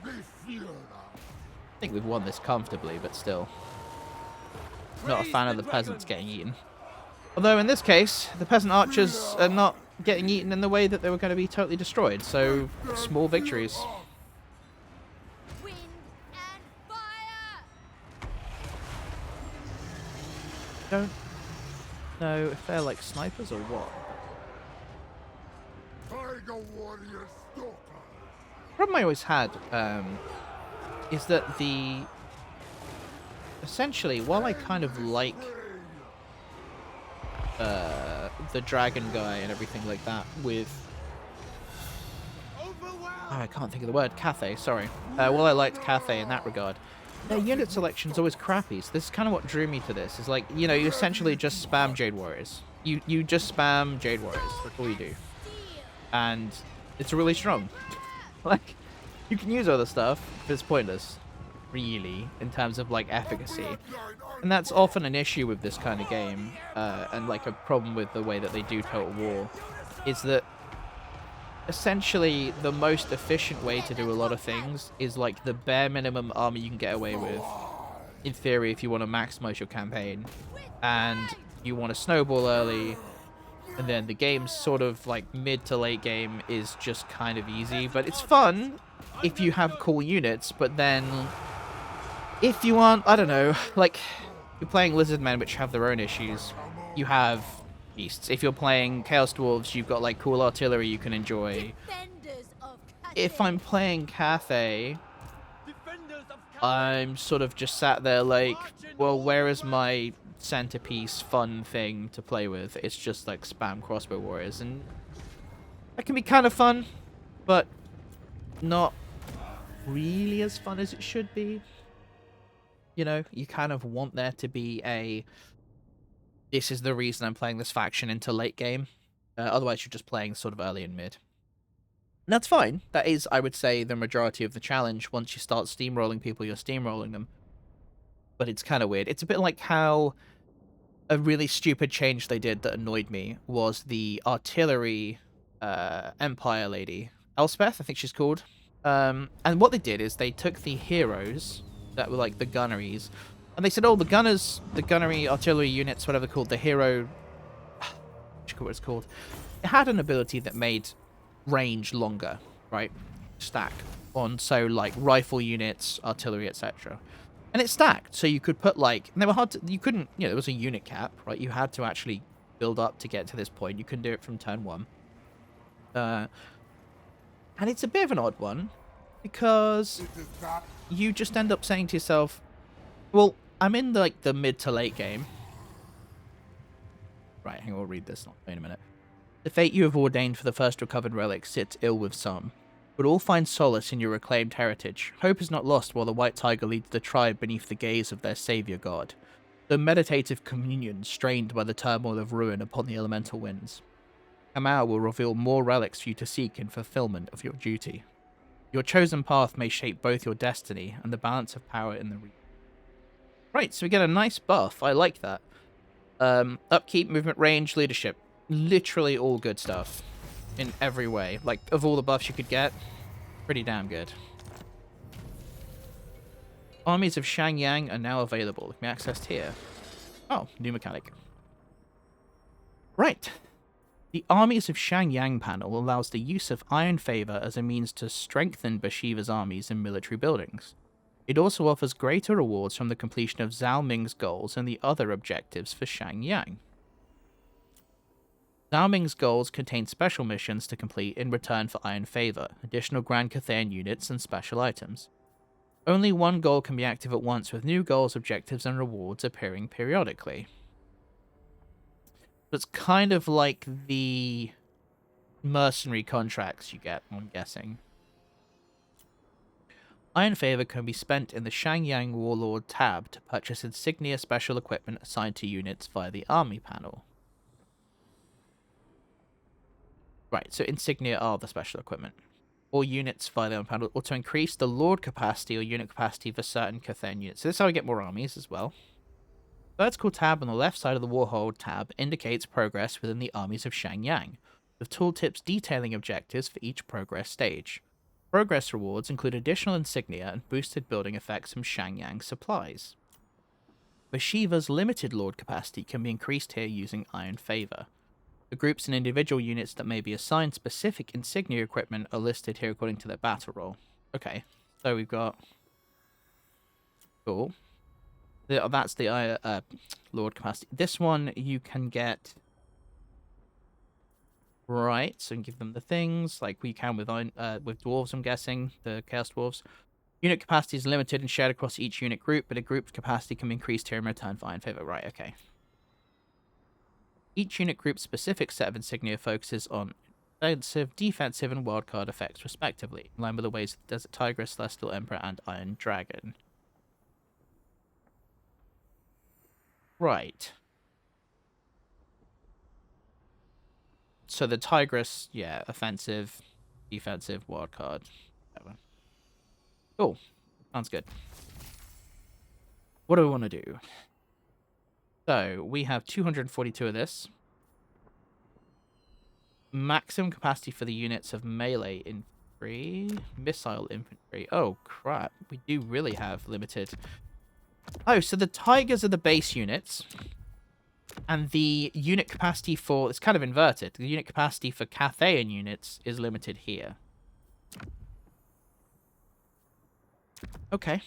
They fear us. I think we've won this comfortably, but still. Not a fan of the peasants getting eaten. Although in this case, the peasant archers are not getting eaten in the way that they were going to be totally destroyed, so small victories. Wind and fire! Don't know if they're like snipers or what. Tiger warrior stalker. Problem I always had is that essentially, while I kind of like the dragon guy and everything like that with I can't think of the word, Cathay, sorry. While I liked Cathay in that regard, their unit selection's always crappy, so this is kind of what drew me to this. Is like, you know, you essentially just spam Jade Warriors. You just spam Jade Warriors, that's all you do. And it's really strong. Like, you can use other stuff, but it's pointless, really, in terms of, like, efficacy. And that's often an issue with this kind of game, and, like, a problem with the way that they do Total War, is that essentially the most efficient way to do a lot of things is, like, the bare minimum army you can get away with, in theory, if you want to maximize your campaign, and you want to snowball early, and then the game's sort of, like, mid to late game is just kind of easy, but it's fun if you have cool units, but then if you aren't, I don't know, like, you're playing Lizardmen, which have their own issues, you have beasts. If you're playing Chaos Dwarves, you've got, like, cool artillery you can enjoy. Defenders of If I'm playing Cathay, I'm sort of just sat there like, well, where is my centerpiece fun thing to play with? It's just like spam crossbow warriors, and that can be kind of fun, but not really as fun as it should be. You know, you kind of want there to be a, this is the reason I'm playing this faction into late game. Otherwise, you're just playing sort of early and mid. And that's fine. That is, I would say, the majority of the challenge. Once you start steamrolling people, you're steamrolling them. But it's kind of weird. It's a bit like how a really stupid change they did that annoyed me was the artillery Empire lady. Elspeth, I think she's called. And what they did is they took the heroes that were like the gunneries, and they said, oh, the gunners, the gunnery artillery units, whatever they're called, the hero... I forget what it's called. It had an ability that made range longer, right? Stack on, so like rifle units, artillery, etc. And it stacked, so you could put like, and they were hard to, you couldn't, you know, there was a unit cap, right? You had to actually build up to get to this point. You couldn't do it from turn one. And it's a bit of an odd one, because you just end up saying to yourself, well, I'm in like the mid to late game. Right, hang on, we'll read this. Wait a minute. The fate you have ordained for the first recovered relic sits ill with some, but all find solace in your reclaimed heritage. Hope is not lost while the White Tiger leads the tribe beneath the gaze of their savior god, the meditative communion strained by the turmoil of ruin upon the elemental winds. Kamau will reveal more relics for you to seek in fulfillment of your duty. Your chosen path may shape both your destiny and the balance of power in the region. Right, so we get a nice buff. I like that. Upkeep, movement, range, leadership. Literally all good stuff. In every way. Like, of all the buffs you could get, pretty damn good. Armies of Shangyang are now available. Can be accessed here. Oh, new mechanic. Right. The Armies of Shangyang panel allows the use of Iron Favor as a means to strengthen Bhashiva's armies and military buildings. It also offers greater rewards from the completion of Zhao Ming's goals and the other objectives for Shangyang. Zhao Ming's goals contain special missions to complete in return for Iron Favor, additional Grand Cathayan units, and special items. Only one goal can be active at once, with new goals, objectives, and rewards appearing periodically. It's kind of like the mercenary contracts you get, I'm guessing. Iron Favor can be spent in the Shangyang Warlord tab to purchase insignia special equipment assigned to units via the army panel. Right, so insignia are the special equipment. Or units via the army panel, or to increase the Lord capacity or unit capacity for certain Cathayan units. So this is how we get more armies as well. The vertical tab on the left side of the Warhold tab indicates progress within the armies of Shangyang. with tooltips detailing objectives for each progress stage. Progress rewards include additional insignia and boosted building effects from Shangyang supplies. Bhashiva's limited lord capacity can be increased here using Iron Favor. The groups and individual units that may be assigned specific insignia equipment are listed here according to their battle role. Okay, so we've got... Cool. That's the lord capacity. This one you can get... Right, so give them the things, like we can with dwarves, I'm guessing, the Chaos Dwarves. Unit capacity is limited and shared across each unit group, but a group's capacity can be increased here in return for Iron Favor. Right, okay. Each unit group's specific set of insignia focuses on offensive, defensive, and wildcard effects, respectively, in line with the ways of the Desert Tigress, Celestial Emperor, and Iron Dragon. Right. So the Tigress, yeah, offensive, defensive, wildcard, whatever. Cool. Sounds good. What do we want to do? So, we have 242 of this. Maximum capacity for the units of melee infantry, missile infantry. Oh, crap. We do really have limited. Oh, so the Tigers are the base units. And the unit capacity for... It's kind of inverted. The unit capacity for Cathayan units is limited here. Okay.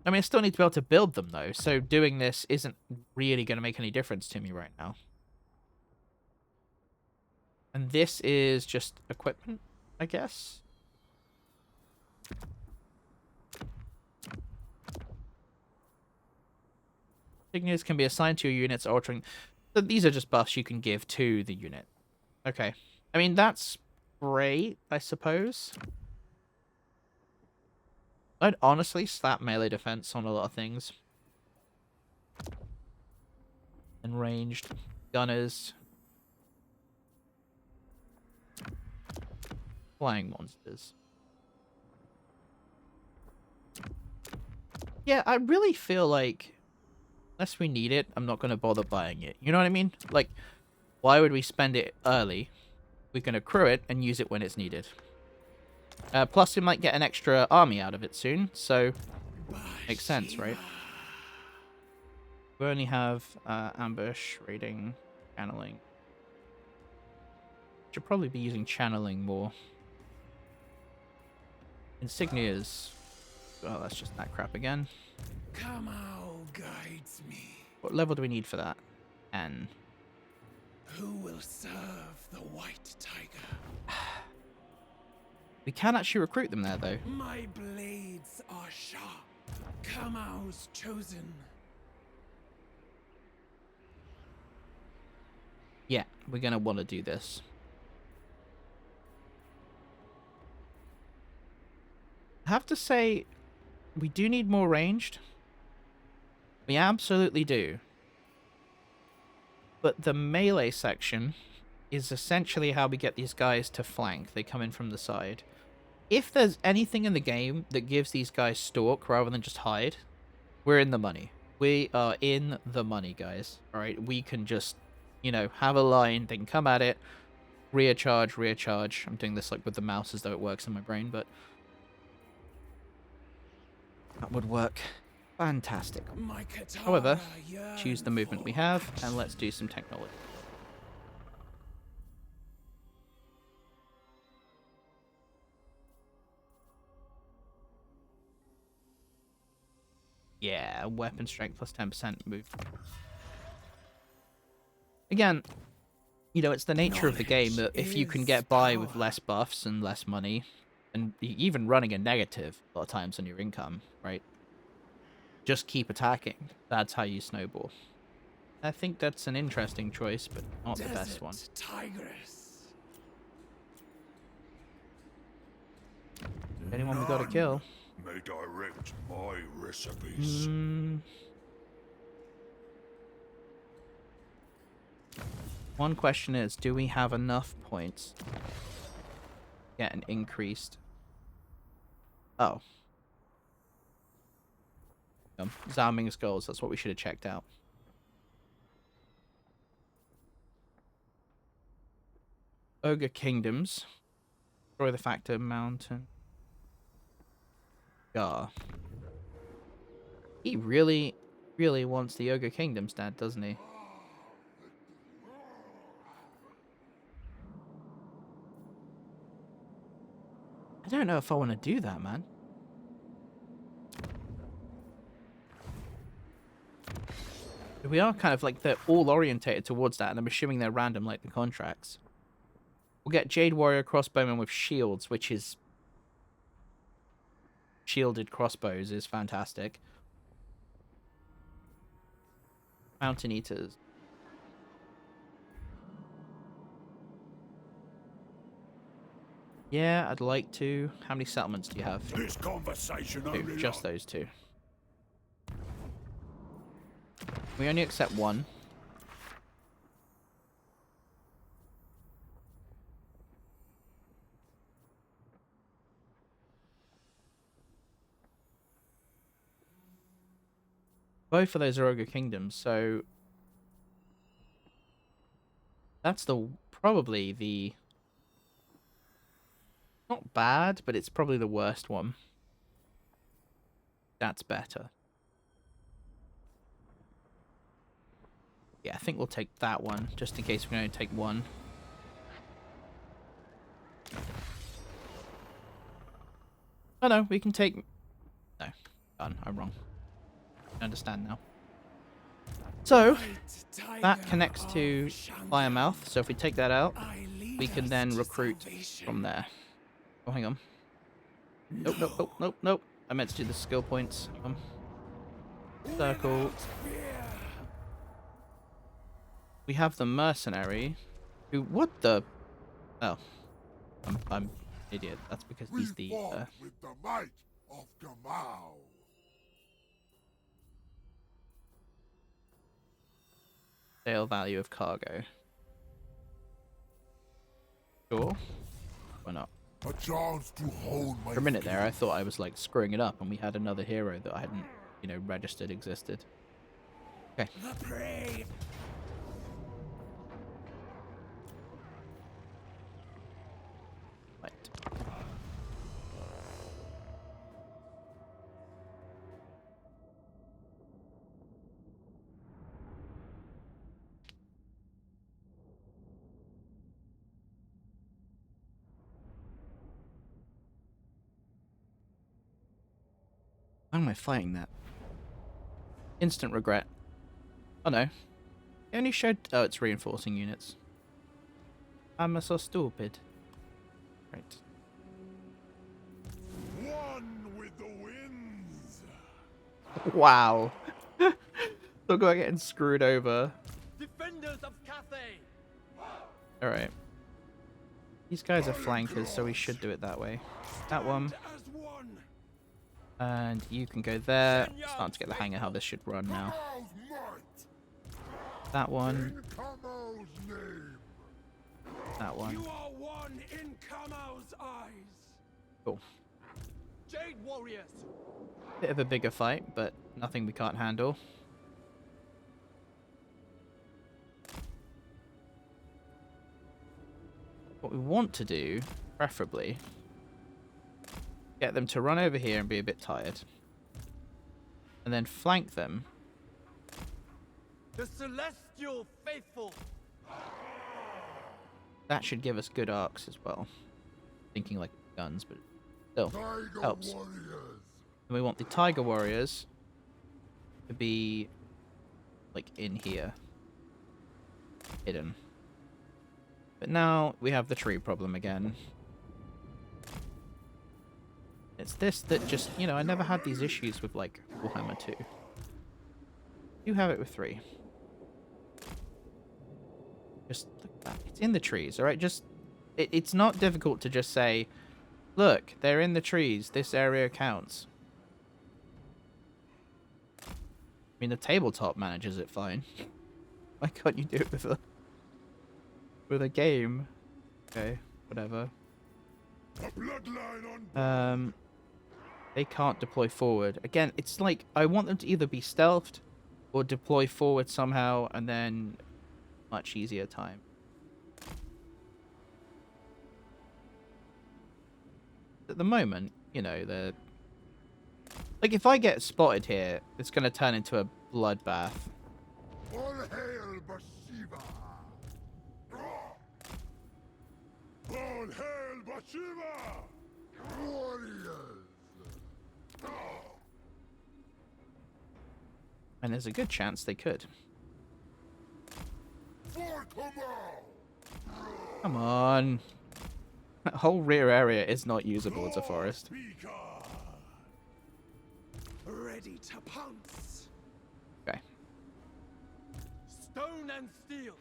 I mean, I still need to be able to build them, though. So doing this isn't really going to make any difference to me right now. And this is just equipment, I guess. Insignias can be assigned to your units, altering... So these are just buffs you can give to the unit. Okay. I mean, that's great, I suppose. I'd honestly slap melee defense on a lot of things. And ranged gunners. Flying monsters. Yeah, I really feel like... Unless we need it, I'm not going to bother buying it. You know what I mean? Like, why would we spend it early? We can accrue it and use it when it's needed. Plus, we might get an extra army out of it soon, so... Makes sense, right? We only have ambush, raiding, channeling. Should probably be using channeling more. Insignias. Oh, that's just that crap again. Kamau guides me. What level do we need for that? N. Who will serve the White Tiger? We can actually recruit them there, though. My blades are sharp. Kamau's chosen. Yeah, we're going to want to do this. I have to say, we do need more ranged. We absolutely do. But the melee section is essentially how we get these guys to flank. They come in from the side. If there's anything in the game that gives these guys stalk rather than just hide, we're in the money. We are in the money, guys. Alright, we can just, you know, have a line. They can come at it. Rear charge, rear charge. I'm doing this like with the mouse as though it works in my brain, but... that would work. Fantastic. However, choose the movement we have, and let's do some technology. Yeah, weapon strength plus 10% move. Again, you know, it's the nature of the game that if you can get by with less buffs and less money, and even running a negative a lot of times on your income, right? Just keep attacking. That's how you snowball. I think that's an interesting choice, but not the best one. Tigress. Anyone we gotta kill? May direct my recipes. One question is, do we have enough points to get an increased... Oh. Zhao Ming's goals, that's what we should have checked out. Ogre Kingdoms. Destroy the Factor Mountain. Gar. He really, really wants the Ogre Kingdoms, Dad, doesn't he? I don't know if I want to do that, man. We are kind of like, they're all orientated towards that, and I'm assuming they're random like the contracts. We'll get Jade Warrior Crossbowmen with shields, which is... Shielded crossbows is fantastic. Mountain Eaters. Yeah, I'd like to. How many settlements do you have? This conversation Two, only just those two. We only accept one. Both of those are Ogre Kingdoms, so that's probably the not bad, but it's probably the worst one. That's better. Yeah, I think we'll take that one, just in case we can only take one. Oh no, we can take... No, done, I'm wrong. I understand now. So, that connects to Firemouth, so if we take that out, we can then recruit from there. Oh, hang on. Nope, nope, nope, nope, nope. I meant to do the skill points. Circle. We have the mercenary, who... What the... Oh. I'm an idiot. That's because he's the... with the might of Gamal. Sale value of cargo. Sure. Why not? A chance to hold my For a minute there, I thought I was like screwing it up, and we had another hero that I hadn't, you know, registered existed. Okay. The prey. Right. Why am I fighting that? Instant regret. Oh no. It only showed... Oh, it's reinforcing units. I'm so stupid. Right. One with the winds. Wow. Talk about getting screwed over. Defenders of Cathay! Alright. These guys are flankers, so we should do it that way. That one. As one. And you can go there. Starting to get the hang of how this should run now. Gamal's might. That one. In Camo's name. That one. You are one in Camo's eyes. Cool. Jade Warriors! Bit of a bigger fight, but nothing we can't handle. What we want to do, preferably, get them to run over here and be a bit tired. And then flank them. The Celestial Faithful! That should give us good arcs as well. Thinking like guns, but still Tiger helps. warriors. And we want the Tiger Warriors to be like in here. Hidden. But now we have the tree problem again. It's this that just, you know, I never had these issues with like Warhammer 2. You have it with 3. Just look at that. It's in the trees, alright? Just it's not difficult to just say, look, they're in the trees, this area counts. I mean, the tabletop manages it fine. Why can't you do it with a game? Okay, whatever. A bloodline on. They can't deploy forward. Again, it's like I want them to either be stealthed or deploy forward somehow, and then much easier time. at the moment, you know, they're... Like, if I get spotted here, it's going to turn into a bloodbath. All hail Bhashiva! All hail Bhashiva! Warriors! And there's a good chance they could. For Kamal! Come on. That whole rear area is not usable as a forest. Ready to pounce! Okay. Stone and steel.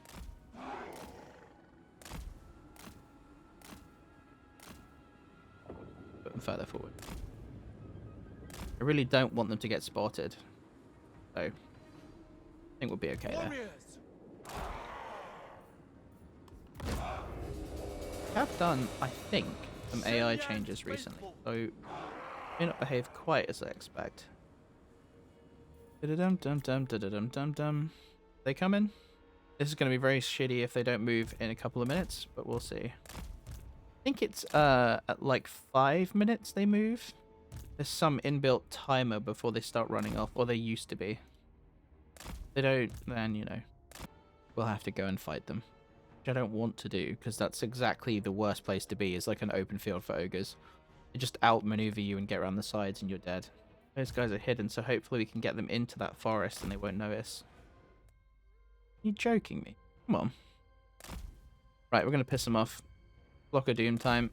Put them further forward. I really don't want them to get spotted. So, I think we'll be okay there. Warriors. I have done, I think, some AI changes recently, so may not behave quite as I expect. Da-da-dum-dum-dum-da-da-dum-dum-dum. They come in. This is going to be very shitty if they don't move in a couple of minutes, but we'll see. I think it's at like 5 minutes they move. There's some inbuilt timer before they start running off, or they used to be. If they don't, then, you know, we'll have to go and fight them. Which I don't want to do, because that's exactly the worst place to be, is like an open field for ogres. They just outmaneuver you and get around the sides and you're dead. Those guys are hidden, so hopefully we can get them into that forest and they won't notice. You joking me? Come on. Right, we're going to piss them off. Block of doom time.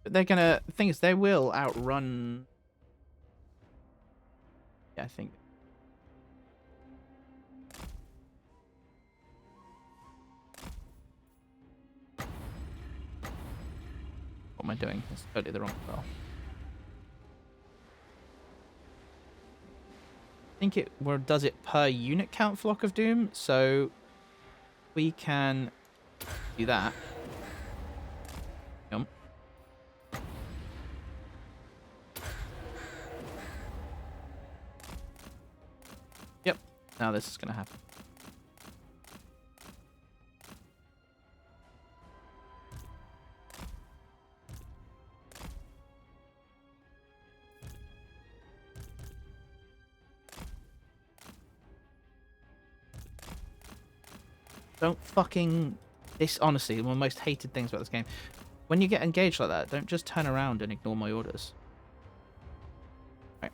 But they're going to... The thing is, they will outrun... Yeah, I think... What am I doing? It's totally the wrong spell. I think it does it per unit count Flock of Doom, so we can do that. Yum. Yep, now this is going to happen. Don't fucking... This, honestly, one of the most hated things about this game. When you get engaged like that, don't just turn around and ignore my orders. Right.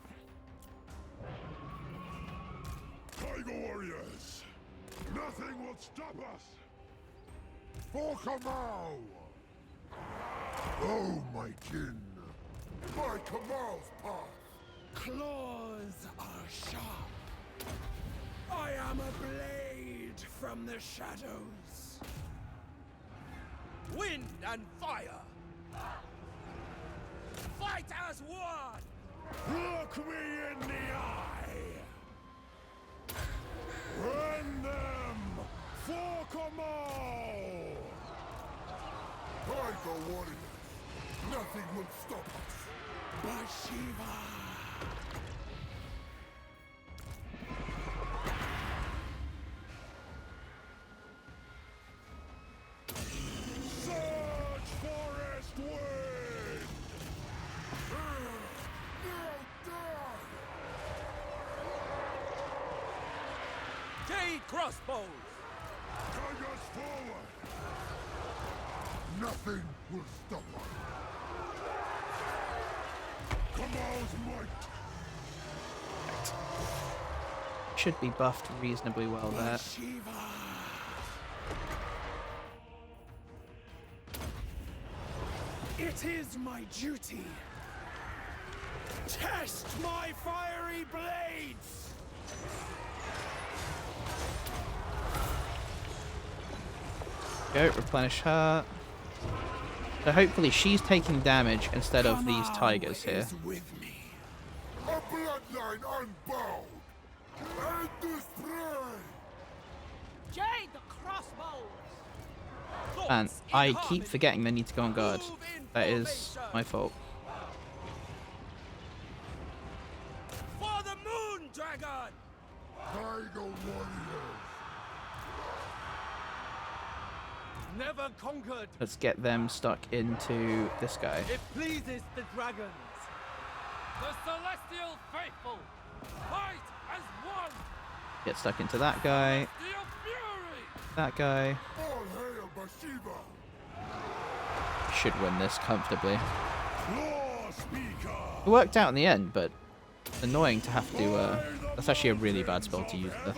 Tiger Warriors! Nothing will stop us! For Kamal! Oh, my kin! My Kamal's path! Claws are sharp! I am a blade from the shadows! Wind and fire. Fight as one. Look me in the eye! Rend them for Kamal! Tiger Warriors! Nothing will stop us! Bhashiva! Surge, forest wind! Now die! Jade crossbows. Tigers forward! Nothing will stop us! Kamal's might! Should be buffed reasonably well there. Bhashiva! It is my duty. Test my fiery blades! Go, replenish her. So hopefully she's taking damage instead of these tigers here. Is with me. A bloodline unbound! And this prey! Jade the crossbows. And Thoughts in I keep harmony. forgetting they need to go on guard. Move in That is formation. my fault. For the moon dragon. Tiger Warriors! never conquered. Let's get them stuck into this guy. It pleases the dragons. The celestial faithful fight as one. Get stuck into that guy. Celestial fury. That guy. All hail Bhashiva! Should win this comfortably. Law speaker! It worked out in the end, but annoying to have to. That's actually a really bad spell to use there.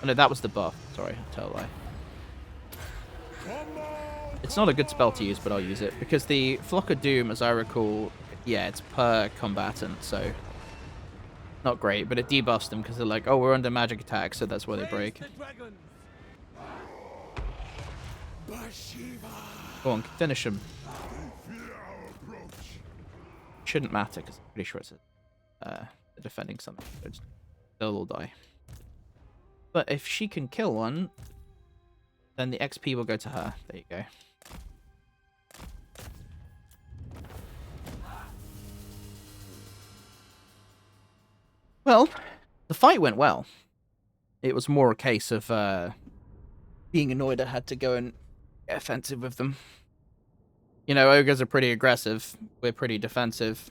Oh no, that was the buff. Sorry, tell a lie. It's not a good spell to use, but I'll use it because the Flock of Doom, as I recall, yeah, it's per combatant, so not great. But it debuffs them because they're like, oh, we're under magic attack, so that's why they break. Praise the dragons. Bhashiva! Go on, finish him. Fear our approach. Shouldn't matter because I'm pretty sure it's defending something. So they'll all die. But if she can kill one, then the XP will go to her. There you go. Well, the fight went well. It was more a case of being annoyed I had to go and get offensive with them. You know, ogres are pretty aggressive. We're pretty defensive.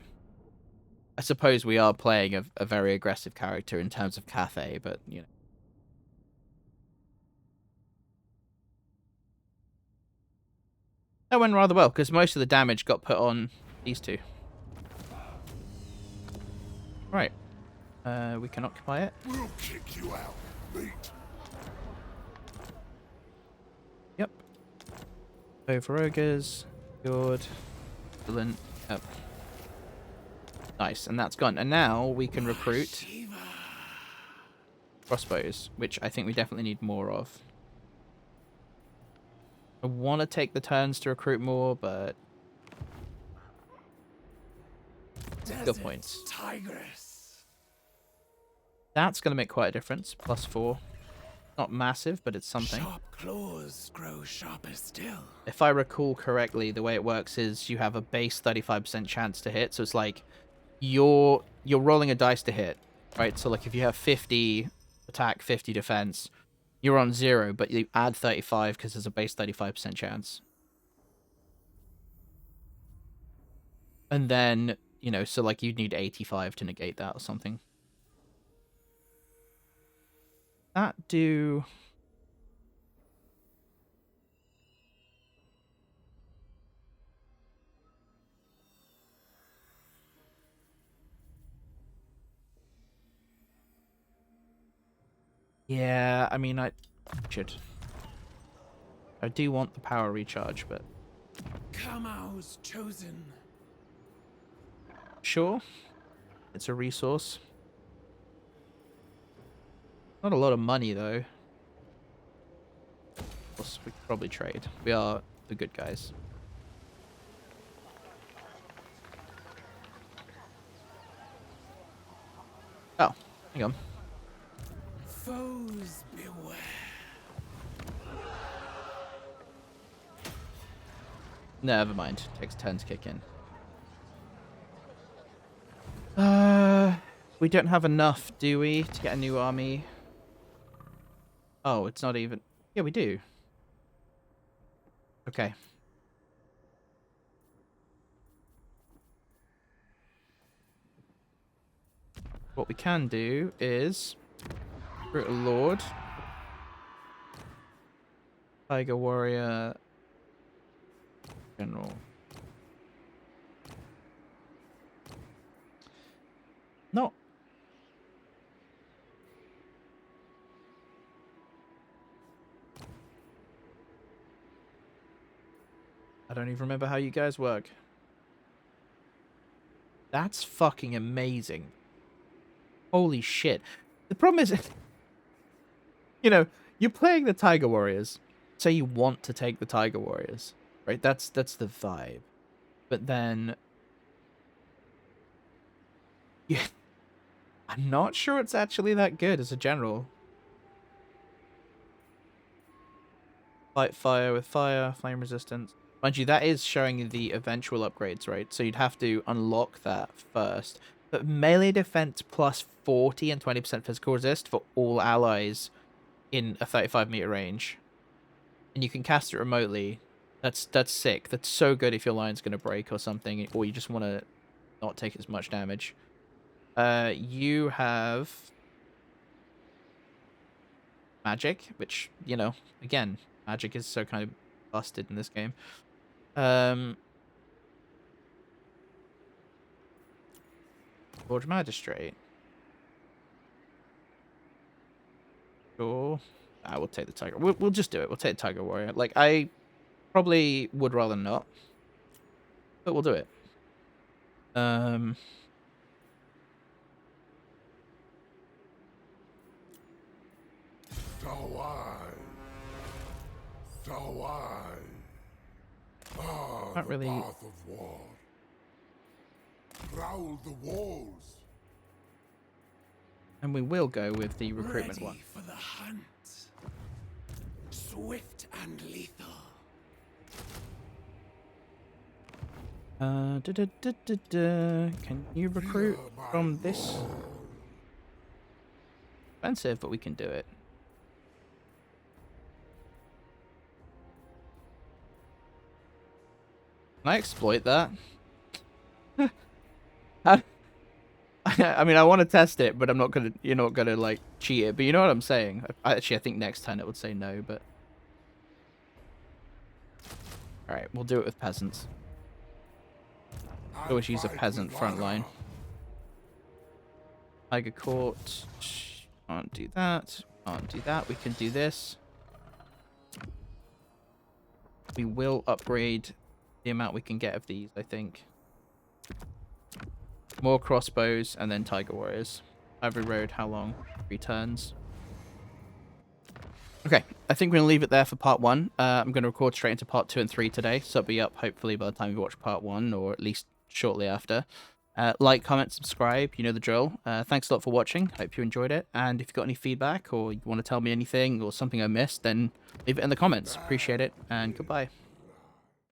I suppose we are playing a very aggressive character in terms of Cathay, but, you know. That went rather well, because most of the damage got put on these two. Right. We can occupy it. We'll kick you out, mate. Yep. Over ogres. Good. Excellent. Yep. Nice, and that's gone. And now we can recruit crossbows, which I think we definitely need more of. I want to take the turns to recruit more, but skill points. Tigress. That's going to make quite a difference. +4. Not massive, but it's something. Sharp claws grow sharper still. If I recall correctly, the way it works is you have a base 35% chance to hit. So it's like you're rolling a dice to hit, right? So like if you have 50 attack, 50 defense, you're on 0, but you add 35 because there's a base 35% chance. And then, you know, so like you'd need 85 to negate that or something. That do... Yeah, I mean, I should. I do want the power recharge, but... Kamau's chosen. Sure. It's a resource. Not a lot of money, though. Plus, we could probably trade. We are the good guys. Oh, hang on. Foes beware. Never mind. Takes a turn to kick in. We don't have enough, do we, to get a new army? Oh, it's not even... Yeah, we do. Okay. What we can do is... recruit a lord. Tiger warrior. General. No. I don't even remember how you guys work. That's fucking amazing. Holy shit. The problem is, you know, you're playing the Tiger Warriors. Say you want to take the Tiger Warriors, right? That's the vibe. But then... yeah, I'm not sure it's actually that good as a general. Fight fire with fire, flame resistance. Mind you, that is showing you the eventual upgrades, right? So you'd have to unlock that first. But melee defense plus 40 and 20% physical resist for all allies in a 35-meter range. and you can cast it remotely, that's sick. That's so good if your line's gonna break or something, or you just want to not take as much damage. You have magic, which, you know, again, magic is so kind of busted in this game. Forge Magistrate. Sure. We'll take the Tiger. We'll just do it. We'll take the Tiger Warrior. Like, I probably would rather not, but we'll do it. The Cathay. Not really. Path of war. Prowl the walls. And we will go with the recruitment Ready one. for the hunt. Swift and lethal. Can you recruit from this? Expensive, but we can do it. Can I exploit that? I mean, I want to test it, but I'm not gonna. You're not gonna like cheat it. But you know what I'm saying. Actually, I think next turn it would say no. But all right, we'll do it with peasants. Always use a peasant front line. Tiger Court. Can't do that. Can't do that. We can do this. We will upgrade the amount we can get of these, I think. More crossbows and then Tiger Warriors. Ivory Road, how long? 3 turns. Okay, I think we're going to leave it there for part 1. I'm going to record straight into part 2 and 3 today, so it'll be up hopefully by the time you watch part 1, or at least shortly after. Like, comment, subscribe, you know the drill. Thanks a lot for watching, hope you enjoyed it, and if you've got any feedback or you want to tell me anything or something I missed, then leave it in the comments. Appreciate it, and goodbye.